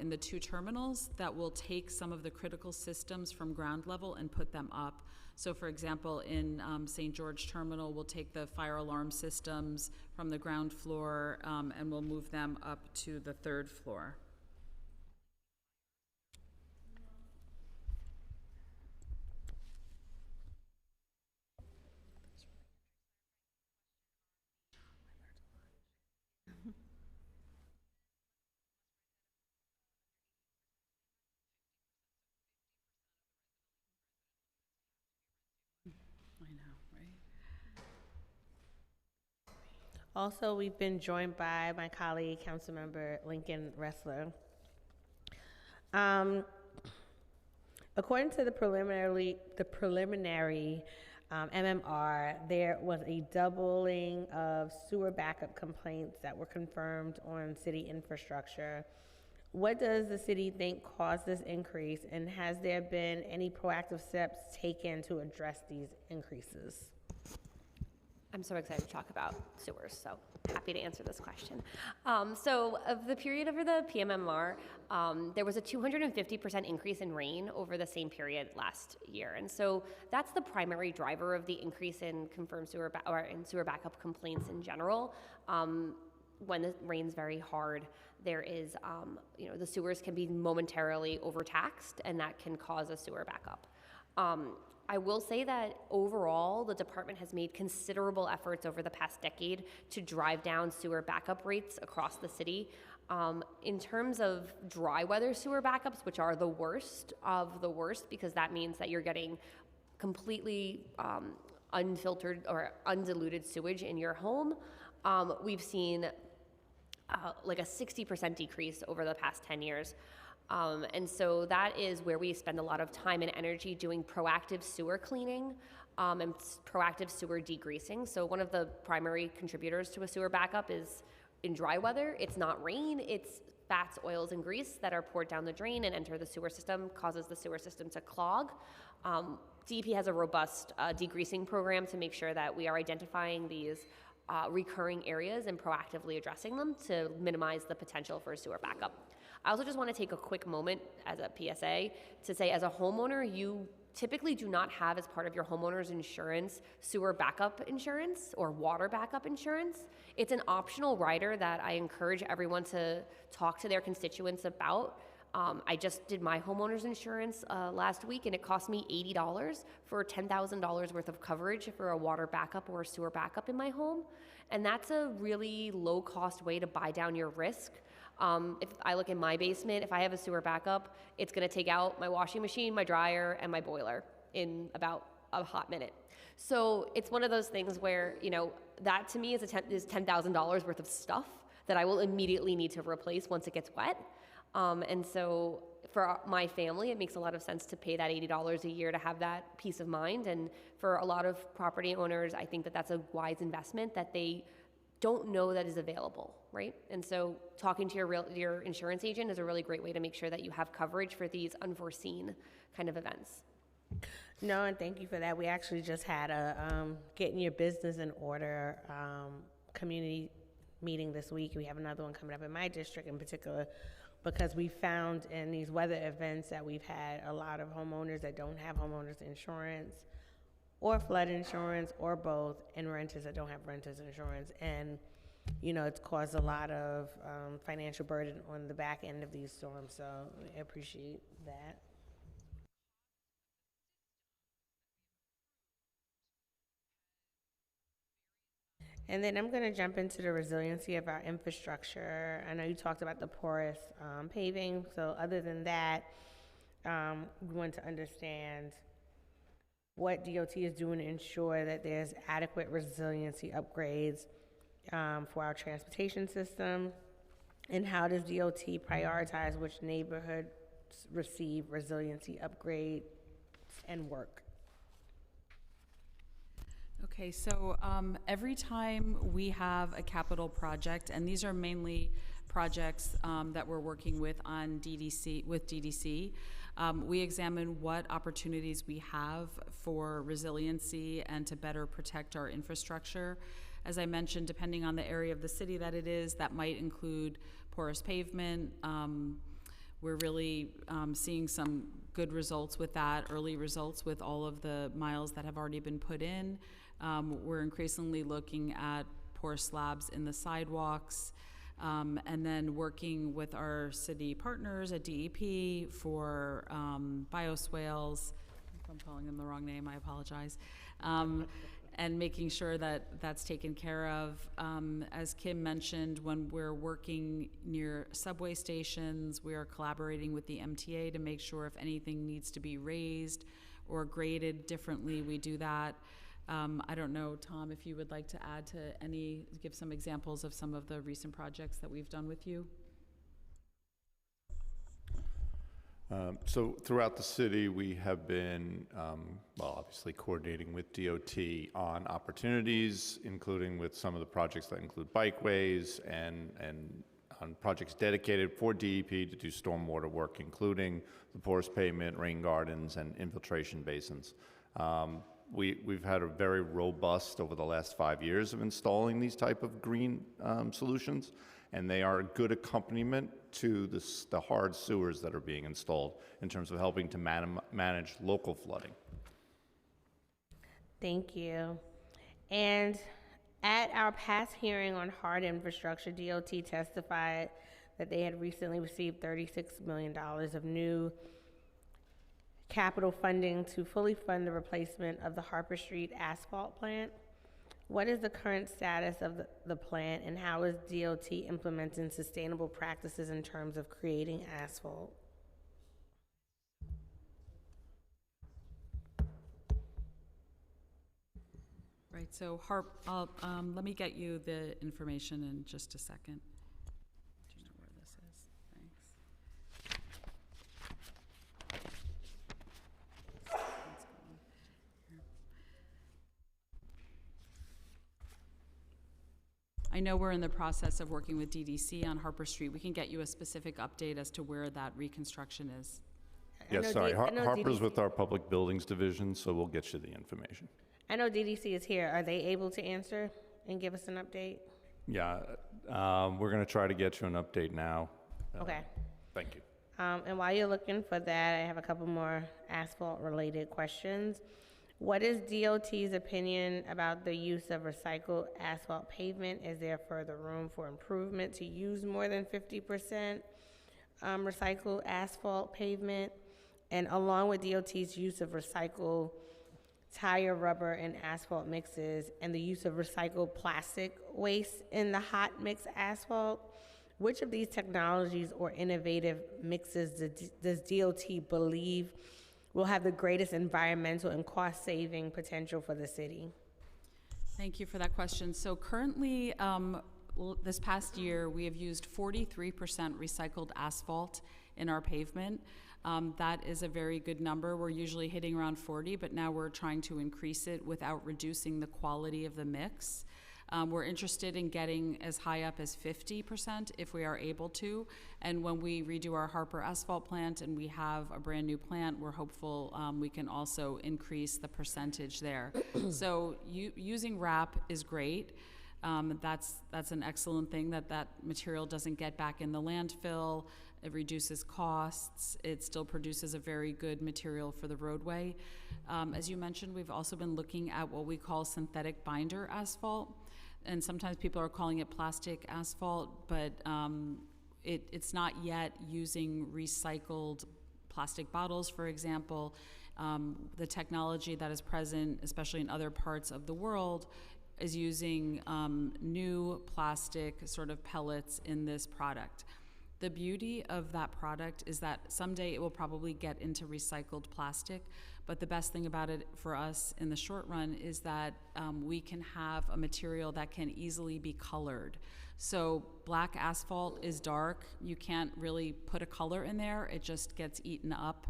in the 2 terminals that will take some of the critical systems from ground level and put them up. So for example, in St. George Terminal, we'll take the fire alarm systems from the ground floor and we'll move them up to the 3rd floor. I know, right? Also, we've been joined by my colleague, Councilmember Lincoln Ressler. According to the preliminary MMR, there was a doubling of sewer backup complaints that were confirmed on city infrastructure. What does the city think caused this increase, and has there been any proactive steps taken to address these increases? I'm so excited to talk about sewers, so happy to answer this question. So of the period over the PMMR, there was a 250% increase in rain over the same period last year. And so that's the primary driver of the increase in confirmed sewer, in sewer backup complaints in general. When it rains very hard, there is, the sewers can be momentarily overtaxed, and that can cause a sewer backup. I will say that overall, the department has made considerable efforts over the past decade to drive down sewer backup rates across the city. In terms of dry weather sewer backups, which are the worst of the worst, because that means that you're getting completely unfiltered or undiluted sewage in your home, we've seen like a 60% decrease over the past 10 years. And so that is where we spend a lot of time and energy doing proactive sewer cleaning and proactive sewer degreasing. So one of the primary contributors to a sewer backup is in dry weather. It's not rain, it's fats, oils, and grease that are poured down the drain and enter the sewer system, causes the sewer system to clog. DEP has a robust degreasing program to make sure that we are identifying these recurring areas and proactively addressing them to minimize the potential for a sewer backup. I also just want to take a quick moment as a PSA to say, as a homeowner, you typically do not have as part of your homeowner's insurance sewer backup insurance or water backup insurance. It's an optional rider that I encourage everyone to talk to their constituents about. I just did my homeowner's insurance last week, and it cost me $80 for $10,000 worth of coverage for a water backup or a sewer backup in my home. And that's a really low-cost way to buy down your risk. If I look in my basement, if I have a sewer backup, it's going to take out my washing machine, my dryer, and my boiler in about a hot minute. So it's one of those things where, that to me is $10,000 worth of stuff that I will immediately need to replace once it gets wet. And so for my family, it makes a lot of sense to pay that $80 a year to have that peace of mind. And for a lot of property owners, I think that that's a wise investment that they don't know that is available, right? And so talking to your insurance agent is a really great way to make sure that you have coverage for these unforeseen kind of events. No, and thank you for that. We actually just had a getting your business in order community meeting this week. We have another one coming up in my district in particular, because we found in these weather events that we've had a lot of homeowners that don't have homeowners insurance or flood insurance or both, and renters that don't have renters insurance. And, you know, it's caused a lot of financial burden on the back end of these storms. So I appreciate that. And then I'm going to jump into the resiliency of our infrastructure. I know you talked about the porous paving. So other than that, we want to understand what DOT is doing to ensure that there's adequate resiliency upgrades for our transportation system, and how does DOT prioritize which neighborhoods receive resiliency upgrades and work? Okay, so every time we have a capital project, and these are mainly projects that we're working with on DDC, we examine what opportunities we have for resiliency and to better protect our infrastructure. As I mentioned, depending on the area of the city that it is, that might include porous pavement. We're really seeing some good results with that, early results with all of the miles that have already been put in. We're increasingly looking at porous slabs in the sidewalks, and then working with our city partners at DEP for bioswales. If I'm calling them the wrong name, I apologize. And making sure that that's taken care of. As Kim mentioned, when we're working near subway stations, we are collaborating with the MTA to make sure if anything needs to be raised or graded differently, we do that. I don't know, Tom, if you would like to add to give some examples of some of the recent projects that we've done with you. So throughout the city, we have been, well, obviously coordinating with DOT on opportunities, including with some of the projects that include bikeways and on projects dedicated for DEP to do stormwater work, including the porous pavement, rain gardens, and infiltration basins. We've had a very robust over the last 5 years of installing these type of green solutions, and they are a good accompaniment to the hard sewers that are being installed in terms of helping to manage local flooding. Thank you. And at our past hearing on hard infrastructure, DOT testified that they had recently received $36 million of new capital funding to fully fund the replacement of the Harper Street asphalt plant. What is the current status of the plant, and how is DOT implementing sustainable practices in terms of creating asphalt? Right, so let me get you the information in just a second. Do you know where this is? Thanks. I know we're in the process of working with DDC on Harper Street. We can get you a specific update as to where that reconstruction is. Yes, sorry, Harper's with our Public Buildings Division, so we'll get you the information. I know DDC is here. Are they able to answer and give us an update? Yeah, we're going to try to get you an update now. Okay. Thank you. And while you're looking for that, I have a couple more asphalt-related questions. What is DOT's opinion about the use of recycled asphalt pavement? Is there further room for improvement to use more than 50% recycled asphalt pavement? And along with DOT's use of recycled tire, rubber, and asphalt mixes, and the use of recycled plastic waste in the hot mix asphalt, which of these technologies or innovative mixes does DOT believe will have the greatest environmental and cost-saving potential for the city? Thank you for that question. So currently, this past year, we have used 43% recycled asphalt in our pavement. That is a very good number. We're usually hitting around 40, but now we're trying to increase it without reducing the quality of the mix. We're interested in getting as high up as 50% if we are able to. And when we redo our Harper asphalt plant and we have a brand new plant, we're hopeful we can also increase the percentage there. So using RAP is great. That's an excellent thing that material doesn't get back in the landfill. It reduces costs. It still produces a very good material for the roadway. As you mentioned, we've also been looking at what we call synthetic binder asphalt. And sometimes people are calling it plastic asphalt, but it's not yet using recycled plastic bottles, for example. The technology that is present, especially in other parts of the world, is using new plastic sort of pellets in this product. The beauty of that product is that someday it will probably get into recycled plastic, but the best thing about it for us in the short run is that we can have a material that can easily be colored. So black asphalt is dark. You can't really put a color in there. It just gets eaten up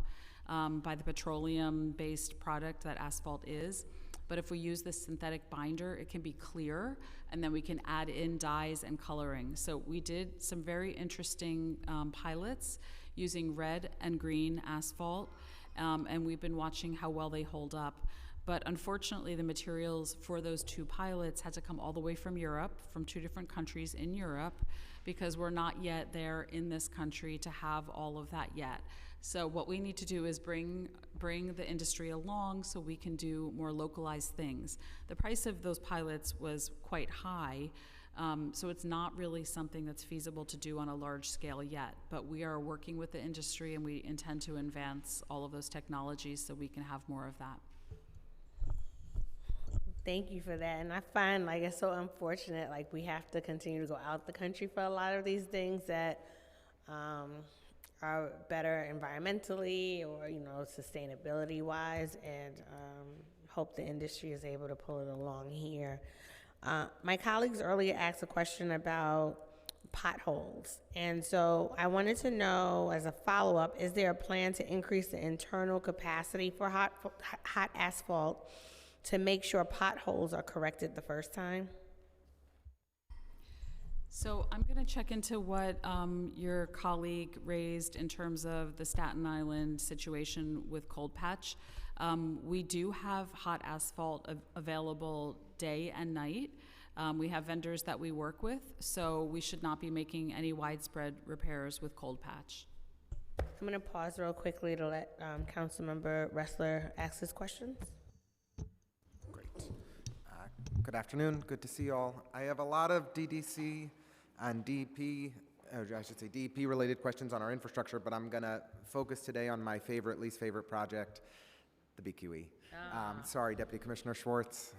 by the petroleum-based product that asphalt is. But if we use this synthetic binder, it can be clear, and then we can add in dyes and coloring. So we did some very interesting pilots using red and green asphalt, and we've been watching how well they hold up. But unfortunately, the materials for those two pilots had to come all the way from Europe, from 2 different countries in Europe, because we're not yet there in this country to have all of that yet. So what we need to do is bring the industry along so we can do more localized things. The price of those pilots was quite high, so it's not really something that's feasible to do on a large scale yet. But we are working with the industry, and we intend to advance all of those technologies so we can have more of that. Thank you for that. And I find like it's so unfortunate, like we have to continue to go out the country for a lot of these things that are better environmentally or, you know, sustainability wise, and hope the industry is able to pull it along here. My colleagues earlier asked a question about potholes. And so I wanted to know, as a follow-up, is there a plan to increase the internal capacity for hot asphalt to make sure potholes are corrected the first time? So I'm going to check into what your colleague raised in terms of the Staten Island situation with Cold Patch. We do have hot asphalt available day and night. We have vendors that we work with, so we should not be making any widespread repairs with Cold Patch. I'm going to pause real quickly to let Councilmember Ressler ask his questions. Good afternoon. Good to see you all. I have a lot of DDC and DEP, or I should say DEP-related questions on our infrastructure, but I'm going to focus today on my favorite, least favorite project, the BQE. Sorry, Deputy Commissioner Schwartz,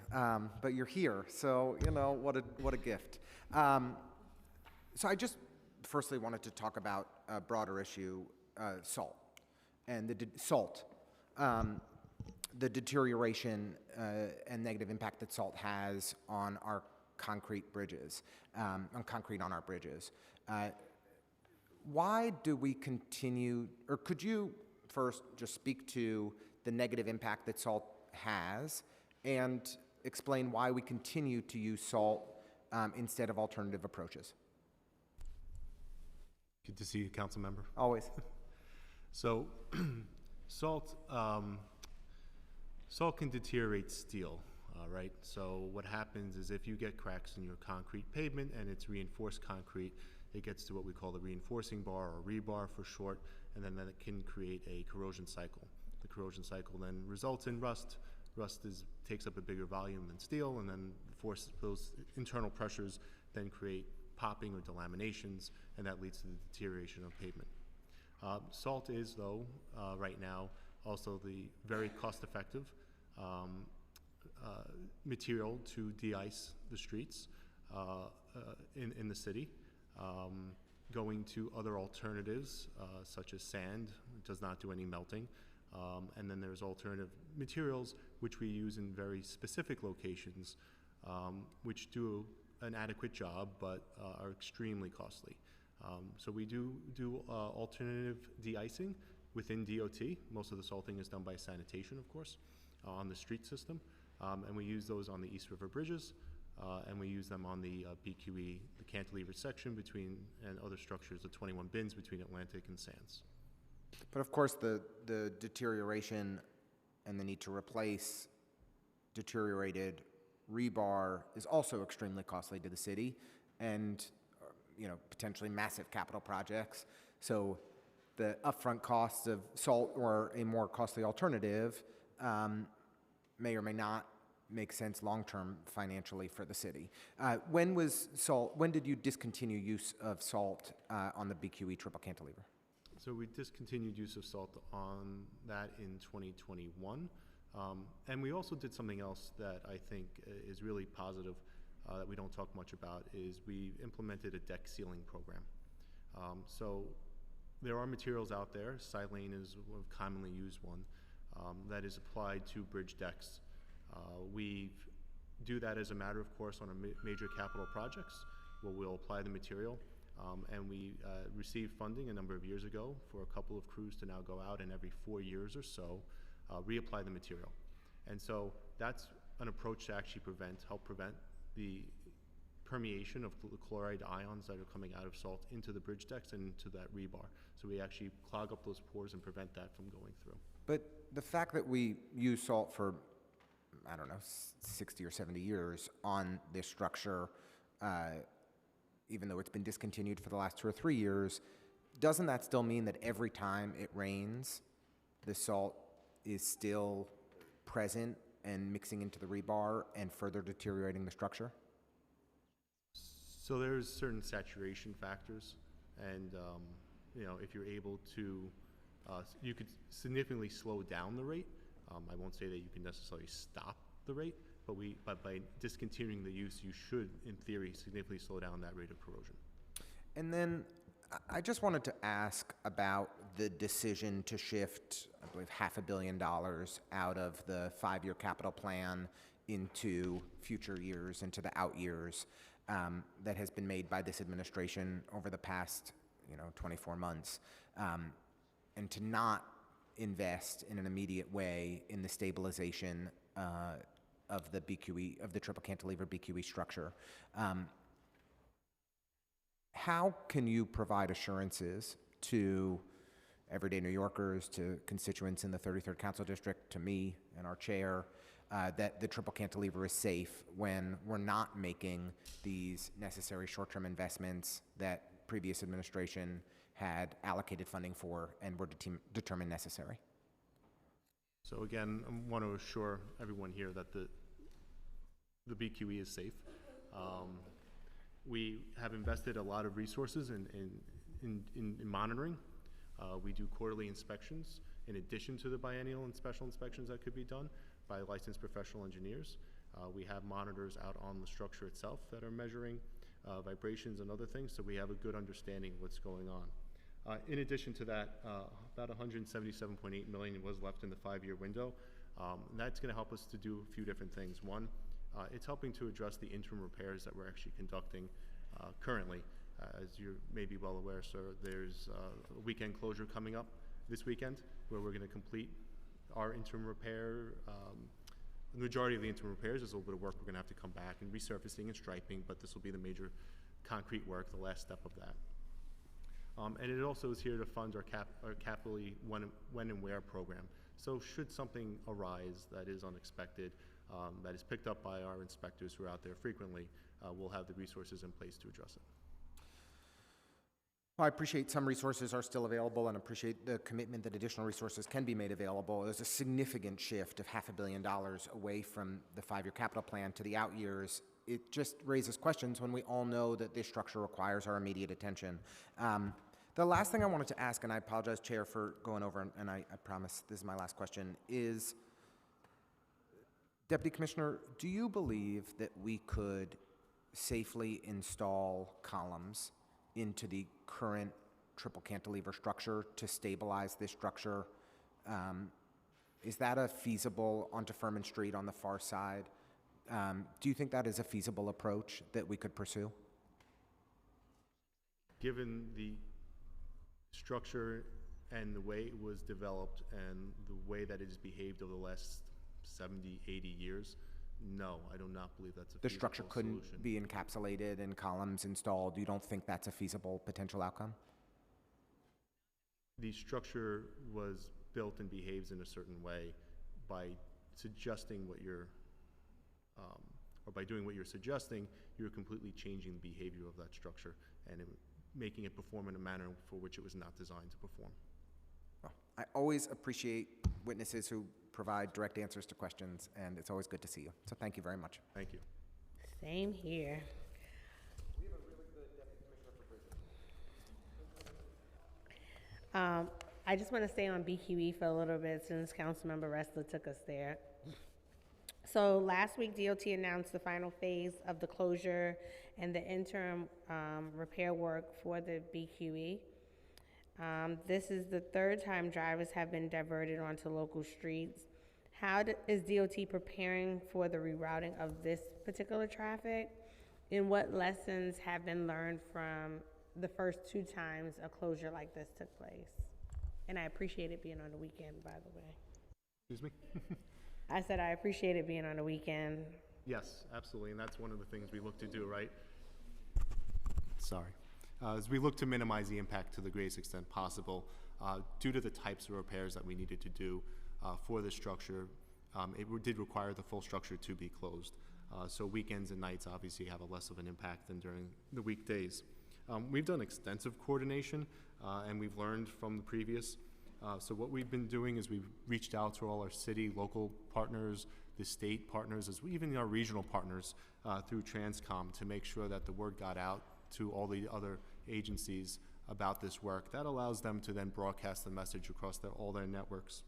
but you're here, so you know what a gift. So I just firstly wanted to talk about a broader issue, salt, and the deterioration and negative impact that salt has on our concrete bridges, on concrete on our bridges. Why do we continue, or could you first just speak to the negative impact that salt has and explain why we continue to use salt instead of alternative approaches? Good to see you, council member. Always. So salt can deteriorate steel, right? So what happens is if you get cracks in your concrete pavement and it's reinforced concrete, it gets to what we call the reinforcing bar, or rebar for short, and then it can create a corrosion cycle. The corrosion cycle then results in rust. Rust takes up a bigger volume than steel, and then those internal pressures then create popping or delaminations, and that leads to the deterioration of pavement. Salt is, though, right now, also the very cost-effective material to de-ice the streets in the city. Going to other alternatives, such as sand, it does not do any melting. And then there's alternative materials which we use in very specific locations, which do an adequate job but are extremely costly. So we do alternative de-icing within DOT. Most of the salting is done by sanitation, of course, on the street system. And we use those on the East River bridges. and we use them on the BQE, the cantilever section between, and other structures, the 21 bins between Atlantic and Sands. But of course, the deterioration and the need to replace deteriorated rebar is also extremely costly to the city, and potentially massive capital projects. So the upfront costs of salt or a more costly alternative may or may not make sense long-term financially for the city. When did you discontinue use of salt on the BQE triple cantilever? So we discontinued use of salt on that in 2021. And we also did something else that I think is really positive that we don't talk much about, is we implemented a deck sealing program. So there are materials out there, silane is a commonly used one, that is applied to bridge decks. We do that as a matter of course on major capital projects, where we'll apply the material. And we received funding a number of years ago for a couple of crews to now go out and every 4 years or so reapply the material. And so that's an approach to actually help prevent the permeation of the chloride ions that are coming out of salt into the bridge decks and into that rebar. So we actually clog up those pores and prevent that from going through. But the fact that we use salt for, 60 or 70 years on this structure, even though it's been discontinued for the last 2 or 3 years, doesn't that still mean that every time it rains, the salt is still present and mixing into the rebar and further deteriorating the structure? So there's certain saturation factors, and if you're able to, you could significantly slow down the rate. I won't say that you can necessarily stop the rate, but by discontinuing the use, you should, in theory, significantly slow down that rate of corrosion. And then I just wanted to ask about the decision to shift, I believe, $500 million out of the 5-year capital plan into future years, into the out years, that has been made by this administration over the past, 24 months, and to not invest in an immediate way in the stabilization of the BQE, of the triple cantilever BQE structure. How can you provide assurances to everyday New Yorkers, to constituents in the 33rd Council District, to me and our chair, that the triple cantilever is safe when we're not making these necessary short-term investments that previous administration had allocated funding for and were determined necessary? So again, I want to assure everyone here that the BQE is safe. We have invested a lot of resources in monitoring. We do quarterly inspections in addition to the biennial and special inspections that could be done by licensed professional engineers. We have monitors out on the structure itself that are measuring vibrations and other things, so we have a good understanding of what's going on. In addition to that, about $177.8 million was left in the 5-year window. And that's going to help us to do a few different things. One, it's helping to address the interim repairs that we're actually conducting currently. As you may be well aware, sir, there's a weekend closure coming up this weekend where we're going to complete our interim repair. The majority of the interim repairs is a little bit of work. We're going to have to come back and resurfacing and striping, but this will be the major concrete work, the last step of that. And it also is here to fund our capitally when and where program. So should something arise that is unexpected, that is picked up by our inspectors who are out there frequently, we'll have the resources in place to address it. Well, I appreciate some resources are still available and appreciate the commitment that additional resources can be made available. There's a significant shift of $500 million away from the 5-year capital plan to the out years. It just raises questions when we all know that this structure requires our immediate attention. The last thing I wanted to ask, and I apologize, Chair, for going over, and I promise this is my last question, is, Deputy Commissioner, do you believe that we could safely install columns into the current triple cantilever structure to stabilize this structure? Is that a feasible, onto Furman Street on the far side? Do you think that is a feasible approach that we could pursue? Given the structure and the way it was developed and the way that it has behaved over the last 70, 80 years, No, I do not believe that's a The structure feasible couldn't solution. be encapsulated and columns installed. You don't think that's a feasible potential outcome? The structure was built and behaves in a certain way. By suggesting what you're, or by doing what you're suggesting, you're completely changing the behavior of that structure and making it perform in a manner for which it was not designed to perform. Well, I always appreciate witnesses who provide direct answers to questions, and it's always good to see you. So thank you very much. Thank you. Same here. We have a really good Deputy Commissioner for Bridges. I just want to stay on BQE for a little bit since Councilmember Ressler took us there. So last week, DOT announced the final phase of the closure and the interim repair work for the BQE. This is the third time drivers have been diverted onto local streets. How is DOT preparing for the rerouting of this particular traffic? And what lessons have been learned from the first 2 times a closure like this took place? And I appreciate it being on the weekend, by the way. Excuse me? I said I appreciate it being on the weekend. Yes, absolutely, and that's one of the things we look to do, right? Sorry. As we look to minimize the impact to the greatest extent possible, due to the types of repairs that we needed to do for the structure, it did require the full structure to be closed. So weekends and nights obviously have a less of an impact than during the weekdays. We've done extensive coordination, and we've learned from the previous. So what we've been doing is we've reached out to all our city, local partners, the state partners, even our regional partners through Transcom to make sure that the word got out to all the other agencies about this work. That allows them to then broadcast the message across all their networks.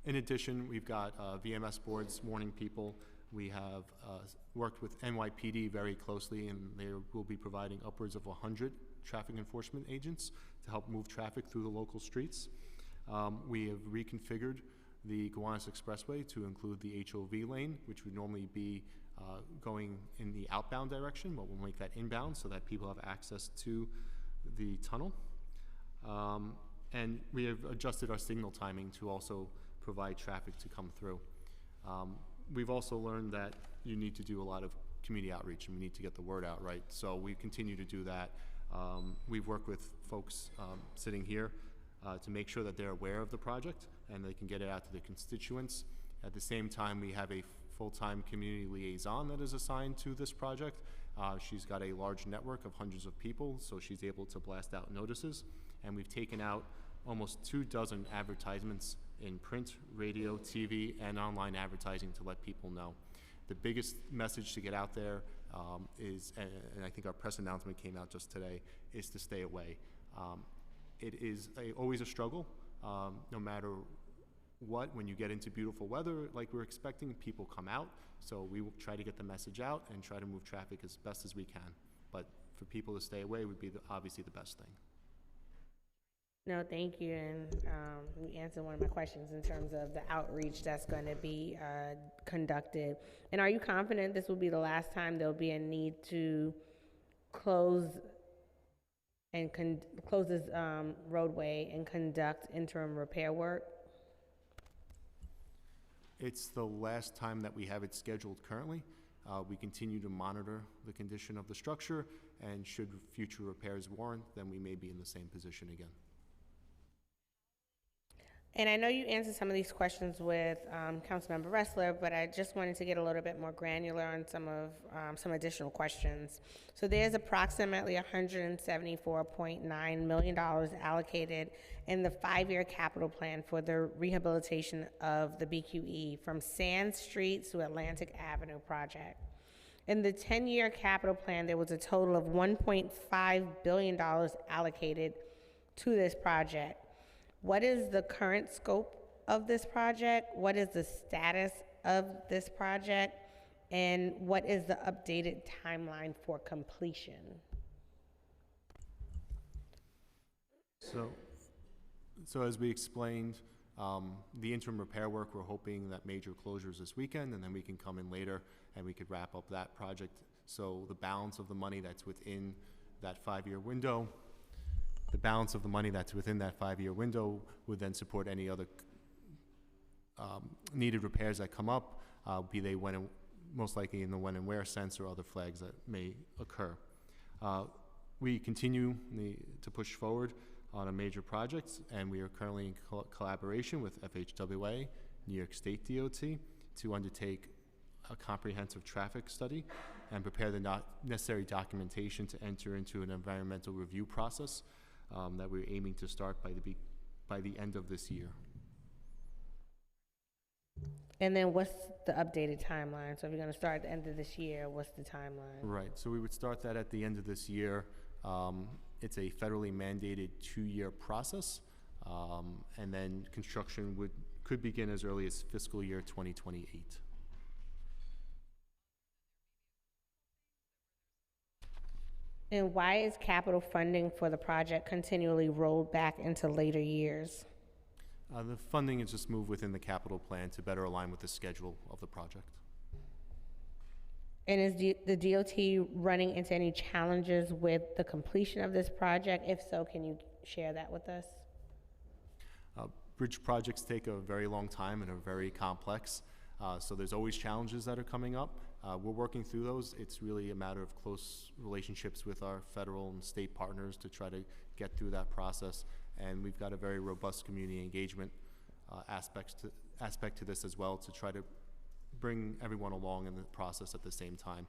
In addition, we've got VMS boards warning people. We have worked with NYPD very closely, and they will be providing upwards of 100 traffic enforcement agents to help move traffic through the local streets. We have reconfigured the Gowanus Expressway to include the HOV lane, which would normally be going in the outbound direction, but we'll make that inbound so that people have access to the tunnel. And we have adjusted our signal timing to also provide traffic to come through. We've also learned that you need to do a lot of community outreach and we need to get the word out, right? So we continue to do that. We've worked with folks sitting here to make sure that they're aware of the project and they can get it out to the constituents. At the same time, we have a full-time community liaison that is assigned to this project. She's got a large network of hundreds of people, so she's able to blast out notices. And we've taken out almost 24 advertisements in print, radio, TV, and online advertising to let people know. The biggest message to get out there is, and I think our press announcement came out just today, is to stay away. It is always a struggle, no matter what. When you get into beautiful weather like we're expecting, people come out. So we will try to get the message out and try to move traffic as best as we can. But for people to stay away would be obviously the best thing. No, thank you, and you answered one of my questions in terms of the outreach that's going to be conducted. And are you confident this will be the last time there'll be a need to close this roadway and conduct interim repair work? It's the last time that we have it scheduled currently. We continue to monitor the condition of the structure, and should future repairs warrant, then we may be in the same position again. And I know you answered some of these questions with Councilmember Ressler, but I just wanted to get a little bit more granular on some additional questions. So there's approximately $174.9 million allocated in the 5-year capital plan for the rehabilitation of the BQE from Sand Street to Atlantic Avenue project. In the 10-year capital plan, there was a total of $1.5 billion allocated to this project. What is the current scope of this project? What is the status of this project? And what is the updated timeline for completion? So as we explained, the interim repair work, we're hoping that major closures this weekend, and then we can come in later and we could wrap up that project. So the balance of the money that's within that 5-year window, would then support any other needed repairs that come up. be they when and, most likely in the when and where sense or other flags that may occur. We continue to push forward on a major projects, and we are currently in collaboration with FHWA, New York State DOT, to undertake a comprehensive traffic study and prepare the necessary documentation to enter into an environmental review process that we're aiming to start by the end of this year. And then what's the updated timeline? So if you're going to start at the end of this year, what's the timeline? Right, so we would start that at the end of this year. It's a federally mandated 2-year process, and then construction could begin as early as fiscal year 2028. And why is capital funding for the project continually rolled back into later years? The funding is just moved within the capital plan to better align with the schedule of the project. And is the DOT running into any challenges with the completion of this project? If so, can you share that with us? Bridge projects take a very long time and are very complex, so there's always challenges that are coming up. We're working through those. It's really a matter of close relationships with our federal and state partners to try to get through that process. And we've got a very robust community engagement aspect to this as well, to try to bring everyone along in the process at the same time.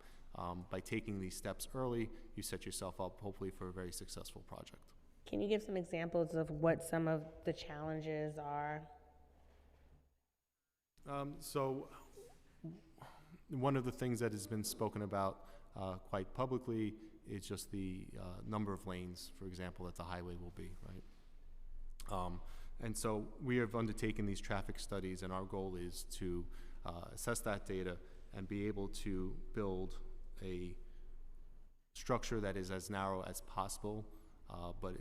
By taking these steps early, you set yourself up hopefully for a very successful project. Can you give some examples of what some of the challenges are? So one of the things that has been spoken about quite publicly is just the number of lanes, for example, that the highway will be, right? And so we have undertaken these traffic studies, and our goal is to assess that data and be able to build a structure that is as narrow as possible, but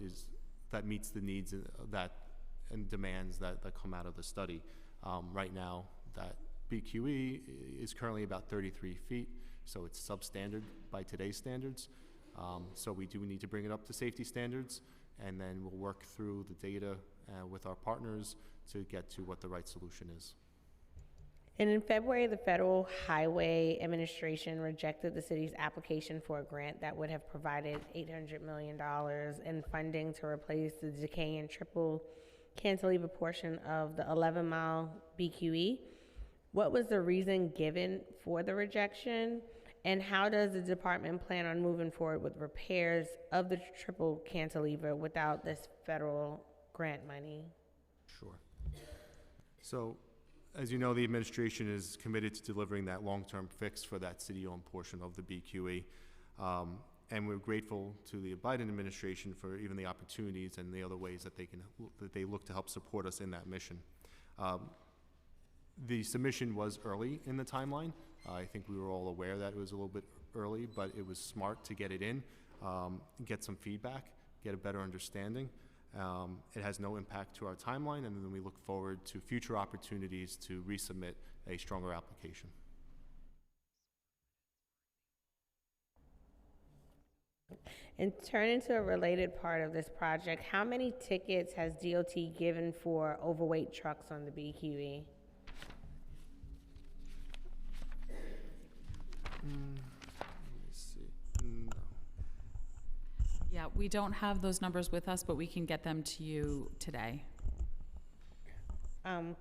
that meets the needs and demands that come out of the study. Right now, that BQE is currently about 33 feet, so it's substandard by today's standards. So we do need to bring it up to safety standards, and then we'll work through the data with our partners to get to what the right solution is. And in February, the Federal Highway Administration rejected the city's application for a grant that would have provided $800 million in funding to replace the decaying triple cantilever portion of the 11-mile BQE. What was the reason given for the rejection? And how does the department plan on moving forward with repairs of the triple cantilever without this federal grant money? Sure. So, as you know, the administration is committed to delivering that long-term fix for that city-owned portion of the BQE. And we're grateful to the Biden administration for even the opportunities and the other ways that they look to help support us in that mission. The submission was early in the timeline. I think we were all aware that it was a little bit early, but it was smart to get it in, get some feedback, get a better understanding. It has no impact to our timeline, and then we look forward to future opportunities to resubmit a stronger application. And turning to a related part of this project, how many tickets has DOT given for overweight trucks on the BQE? Let me see. No. Yeah, we don't have those numbers with us, but we can get them to you today.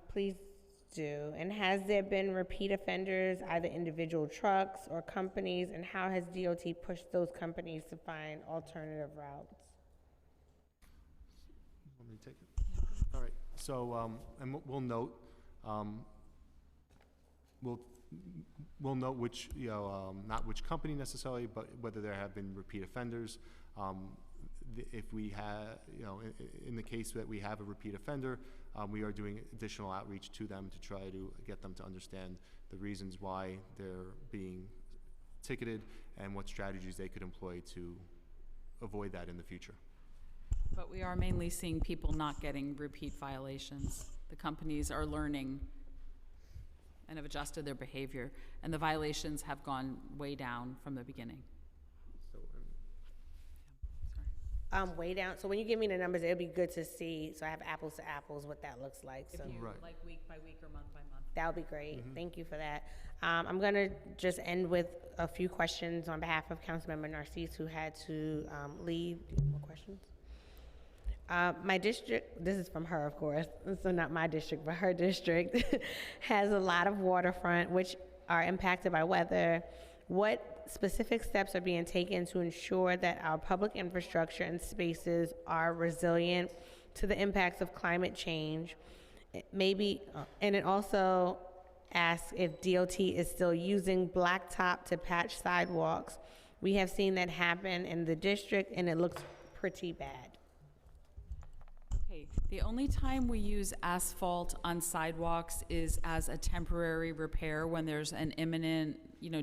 Please do. And has there been repeat offenders, either individual trucks or companies, and how has DOT pushed those companies to find alternative routes? Want me to take it? All right. So, and we'll note, we'll note which, not which company necessarily, but whether there have been repeat offenders. If we have, in the case that we have a repeat offender, we are doing additional outreach to them to try to get them to understand the reasons why they're being ticketed and what strategies they could employ to avoid that in the future. But we are mainly seeing people not getting repeat violations. The companies are learning and have adjusted their behavior, and the violations have gone way down from the beginning. Way down, so when you give me the numbers, it'll be good to see, so I have apples to apples, what that looks like, so. Like week by week or month by month. That would be great. Thank you for that. I'm going to just end with a few questions on behalf of Councilmember Narcisse, who had to leave. Do you have more questions? My district, this is from her, of course, so not my district, but her district, has a lot of waterfront which are impacted by weather. What specific steps are being taken to ensure that our public infrastructure and spaces are resilient to the impacts of climate change? Maybe, and it also asks if DOT is still using blacktop to patch sidewalks. We have seen that happen in the district, and it looks pretty bad. Okay, the only time we use asphalt on sidewalks is as a temporary repair when there's an imminent,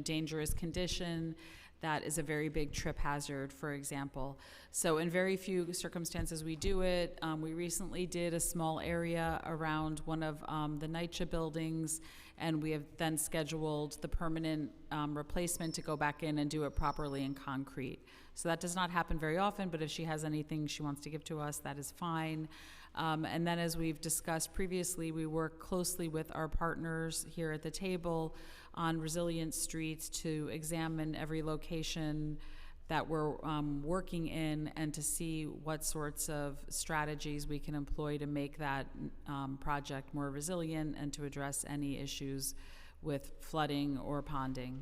dangerous condition that is a very big trip hazard, for example. So in very few circumstances we do it. We recently did a small area around one of the NYCHA buildings, and we have then scheduled the permanent replacement to go back in and do it properly in concrete. So that does not happen very often, but if she has anything she wants to give to us, that is fine. And then, as we've discussed previously, we work closely with our partners here at the table on resilient streets to examine every location that we're working in and to see what sorts of strategies we can employ to make that project more resilient and to address any issues with flooding or ponding.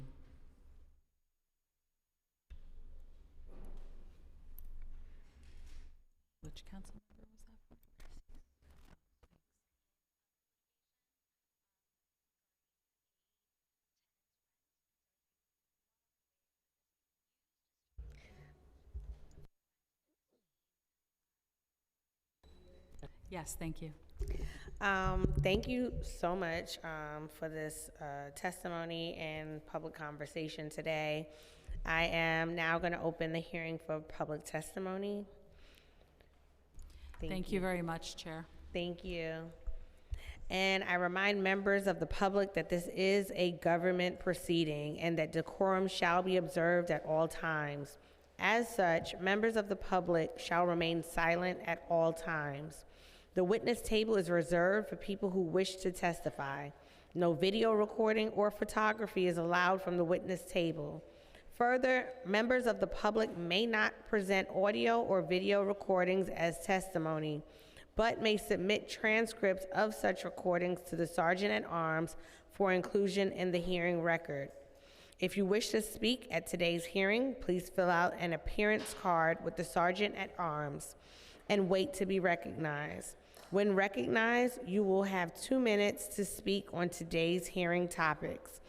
Which council member was that for? Yes, thank you. Thank you so much for this testimony and public conversation today. I am now going to open the hearing for public testimony. Thank you very much, Chair. Thank you. And I remind members of the public that this is a government proceeding and that decorum shall be observed at all times. As such, members of the public shall remain silent at all times. The witness table is reserved for people who wish to testify. No video recording or photography is allowed from the witness table. Further, members of the public may not present audio or video recordings as testimony, but may submit transcripts of such recordings to the Sergeant at Arms for inclusion in the hearing record. If you wish to speak at today's hearing, please fill out an appearance card with the Sergeant at Arms and wait to be recognized. When recognized, you will have 2 minutes to speak on today's hearing topics.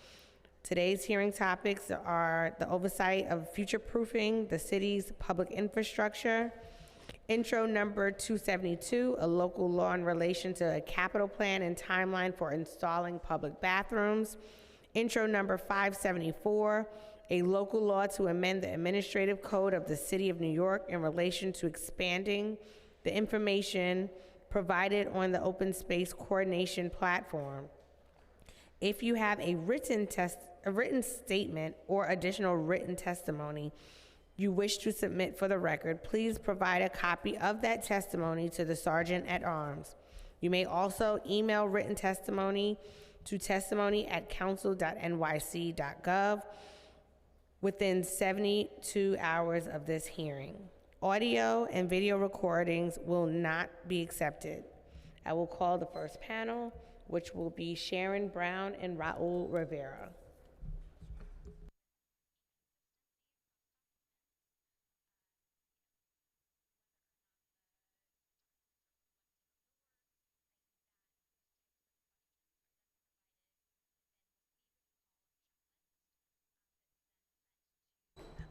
Today's hearing topics are the oversight of future-proofing the city's public infrastructure, intro number 272, a local law in relation to a capital plan and timeline for installing public bathrooms, intro number 574, a local law to amend the administrative code of the City of New York in relation to expanding the information provided on the open space coordination platform. If you have a written statement or additional written testimony you wish to submit for the record, please provide a copy of that testimony to the Sergeant at Arms. You may also email written testimony to testimony@council.nyc.gov within 72 hours of this hearing. Audio and video recordings will not be accepted. I will call the first panel, which will be Sharon Brown and Raul Rivera.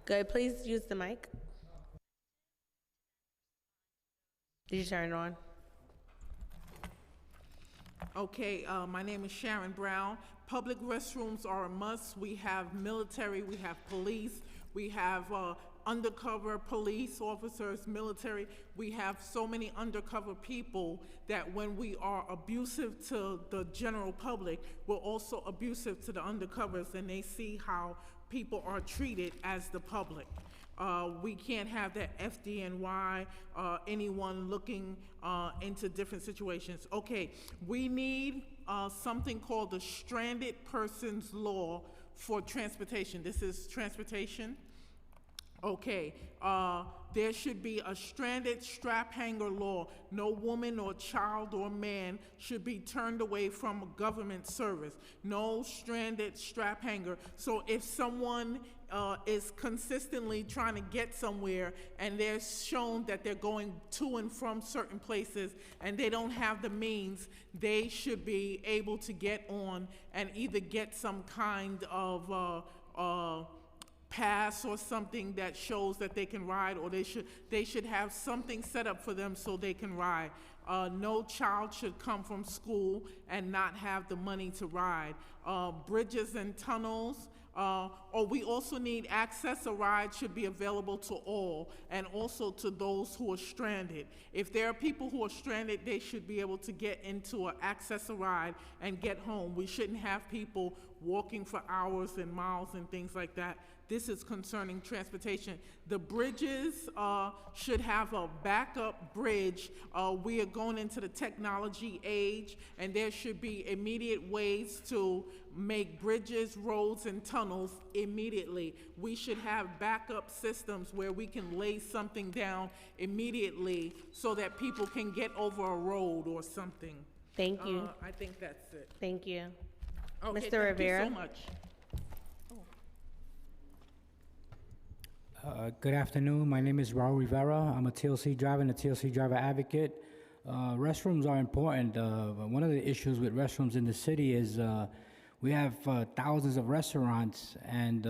Good, please use the mic. Did you turn it on? Okay, my name is Sharon Brown. Public restrooms are a must. We have military, we have police, we have undercover police officers, military. We have so many undercover people that when we are abusive to the general public, we're also abusive to the undercovers, and they see how people are treated as the public. We can't have that FDNY, anyone looking into different situations. Okay, we need something called the Stranded Persons Law for transportation. This is transportation. Okay, there should be a stranded strap hanger law. No woman or child or man should be turned away from a government service. No stranded strap hanger. So if someone is consistently trying to get somewhere and they're shown that they're going to and from certain places and they don't have the means, they should be able to get on and either get some kind of pass or something that shows that they can ride, or they should have something set up for them so they can ride. No child should come from school and not have the money to ride. Bridges and tunnels, or we also need access a ride should be available to all, and also to those who are stranded. If there are people who are stranded, they should be able to get into an access a ride and get home. We shouldn't have people walking for hours and miles and things like that. This is concerning transportation. The bridges should have a backup bridge. We are going into the technology age, and there should be immediate ways to make bridges, roads, and tunnels immediately. We should have backup systems where we can lay something down immediately so that people can get over a road or something. Thank you. I think that's it. Thank you. Okay, Mr. Rivera. Thank you so much. Good afternoon. My name is Raul Rivera. I'm a TLC driver and a TLC driver advocate. Restrooms are important. One of the issues with restrooms in the city is we have thousands of restaurants, and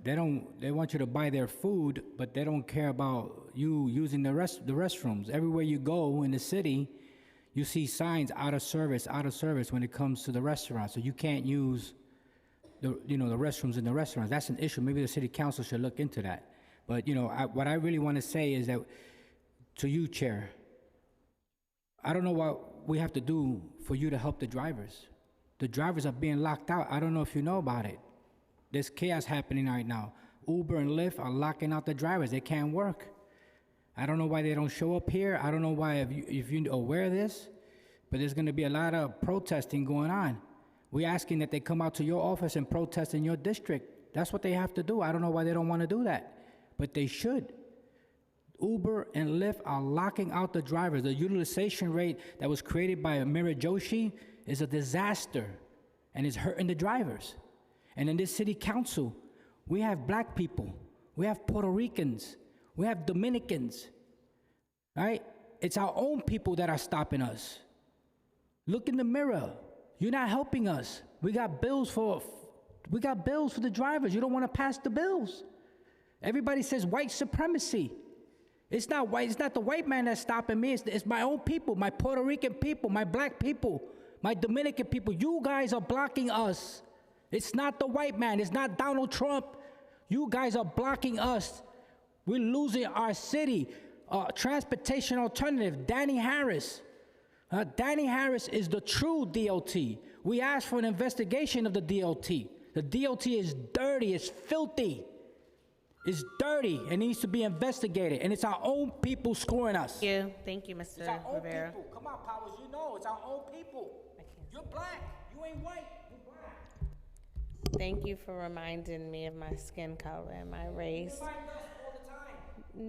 they want you to buy their food, but they don't care about you using the restrooms. Everywhere you go in the city, you see signs out of service when it comes to the restaurant. So you can't use the restrooms in the restaurants. That's an issue. Maybe the city council should look into that. But what I really want to say is that to you, Chair, I don't know what we have to do for you to help the drivers. The drivers are being locked out. I don't know if you know about it. There's chaos happening right now. Uber and Lyft are locking out the drivers. They can't work. I don't know why they don't show up here. I don't know why, if you're aware of this, but there's going to be a lot of protesting going on. We're asking that they come out to your office and protest in your district. That's what they have to do. I don't know why they don't want to do that, but they should. Uber and Lyft are locking out the drivers. The utilization rate that was created by Amira Joshi is a disaster, and it's hurting the drivers. And in this city council, we have black people, we have Puerto Ricans, we have Dominicans, right? It's our own people that are stopping us. Look in the mirror. You're not helping us. We got bills for the drivers. You don't want to pass the bills. Everybody says white supremacy. It's not white. It's not the white man that's stopping me. It's my own people, my Puerto Rican people, my black people, my Dominican people. You guys are blocking us. It's not the white man. It's not Donald Trump. You guys are blocking us. We're losing our city. Transportation alternative, Danny Harris. Danny Harris is the true DOT. We asked for an investigation of the DOT. The DOT is dirty, it's filthy. It's dirty and needs to be investigated. And it's our own people scoring us. Thank you, Mr. It's our own Rivera. people. Come on, Powers, you know, it's our own people. You're black. You ain't white. You're black. Thank you for reminding me of my skin color and my race. You remind us all the time.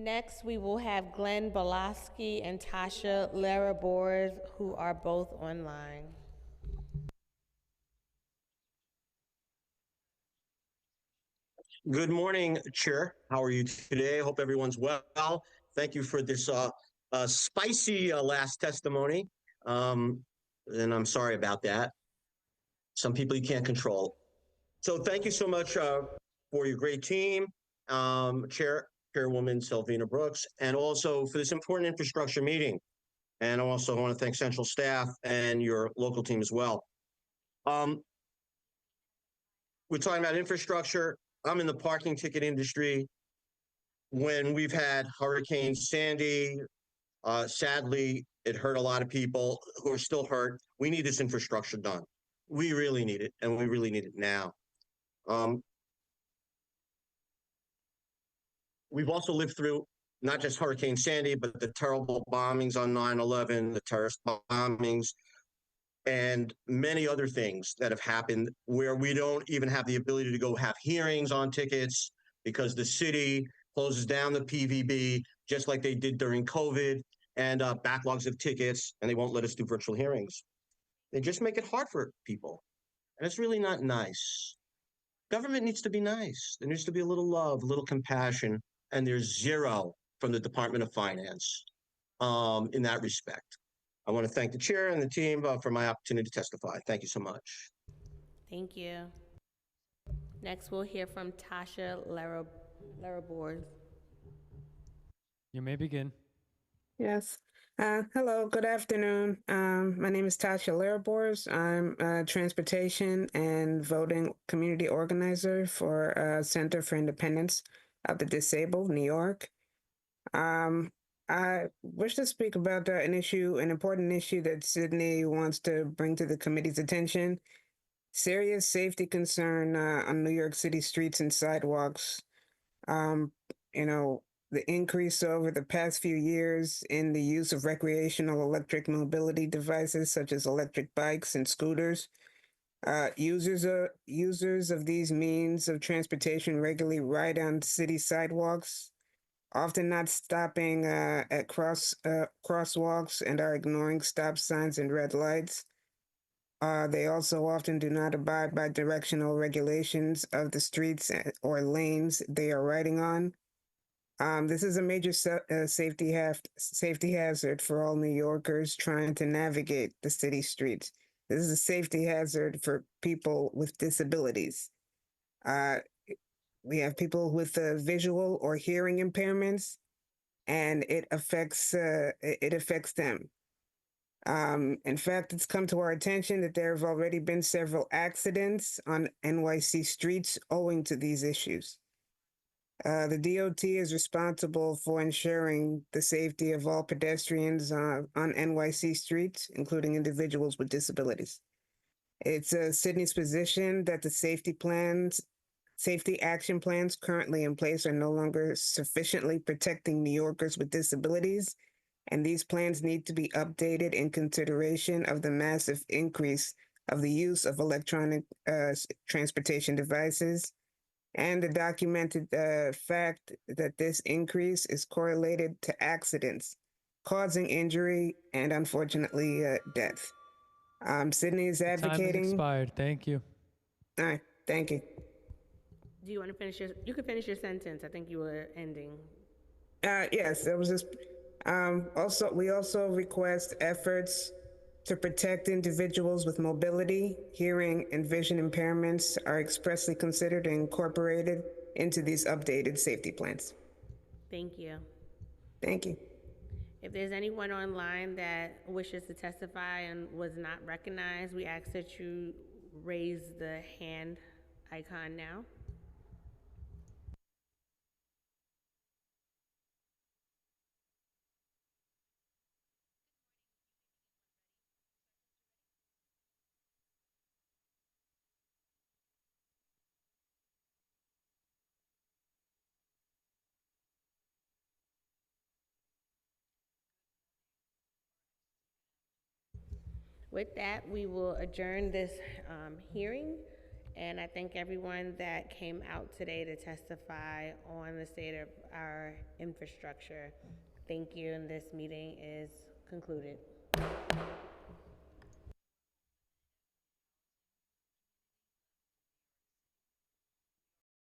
Next, we will have Glenn Bolaski and Tasha Lara-Bors, who are both online. Good morning, Chair. How are you today? I hope everyone's well. Thank you for this spicy last testimony. And I'm sorry about that. Some people you can't control. So thank you so much for your great team, Chairwoman Selvena Brooks, and also for this important infrastructure meeting. And I also want to thank Central staff and your local team as well. We're talking about infrastructure. I'm in the parking ticket industry. When we've had Hurricane Sandy, sadly, it hurt a lot of people who are still hurt. We need this infrastructure done. We really need it, and we really need it now. we've also lived through not just Hurricane Sandy, but the terrible bombings on 9/11, the terrorist bombings, and many other things that have happened where we don't even have the ability to go have hearings on tickets because the city closes down the PVB just like they did during COVID, and backlogs of tickets, and they won't let us do virtual hearings. They just make it hard for people, and it's really not nice. Government needs to be nice. There needs to be a little love, a little compassion, and there's zero from the Department of Finance in that respect. I want to thank the chair and the team for my opportunity to testify. Thank you so much. Thank you. Next, we'll hear from Tasha Larabors. You may begin. Yes. Hello, good afternoon. My name is Tasha Larabors. I'm a transportation and voting community organizer for Center for Independence of the Disabled, New York. I wish to speak about an important issue that Sydney wants to bring to the committee's attention. Serious safety concern on New York City streets and sidewalks. The increase over the past few years in the use of recreational electric mobility devices such as electric bikes and scooters. Users of these means of transportation regularly ride on city sidewalks, often not stopping at crosswalks and are ignoring stop signs and red lights. They also often do not abide by directional regulations of the streets or lanes they are riding on. This is a major safety hazard for all New Yorkers trying to navigate the city streets. This is a safety hazard for people with disabilities. We have people with visual or hearing impairments, and it affects them. In fact, it's come to our attention that there have already been several accidents on NYC streets owing to these issues. The DOT is responsible for ensuring the safety of all pedestrians on NYC streets, including individuals with disabilities. It's Sydney's position that the safety action plans currently in place are no longer sufficiently protecting New Yorkers with disabilities, and these plans need to be updated in consideration of the massive increase of the use of electronic transportation devices, and the documented fact that this increase is correlated to accidents, causing injury and, unfortunately, death. Sydney is advocating... Time has expired. Thank you. All right. Thank you. Do you want to finish you can finish your sentence. I think you were ending. Yes, that was just... we also request efforts to protect individuals with mobility, hearing, and vision impairments are expressly considered and incorporated into these updated safety plans. Thank you. Thank you. If there's anyone online that wishes to testify and was not recognized, we ask that you raise the hand icon now. With that, we will adjourn this hearing, and I thank everyone that came out today to testify on the state of our infrastructure. Thank you, and this meeting is concluded.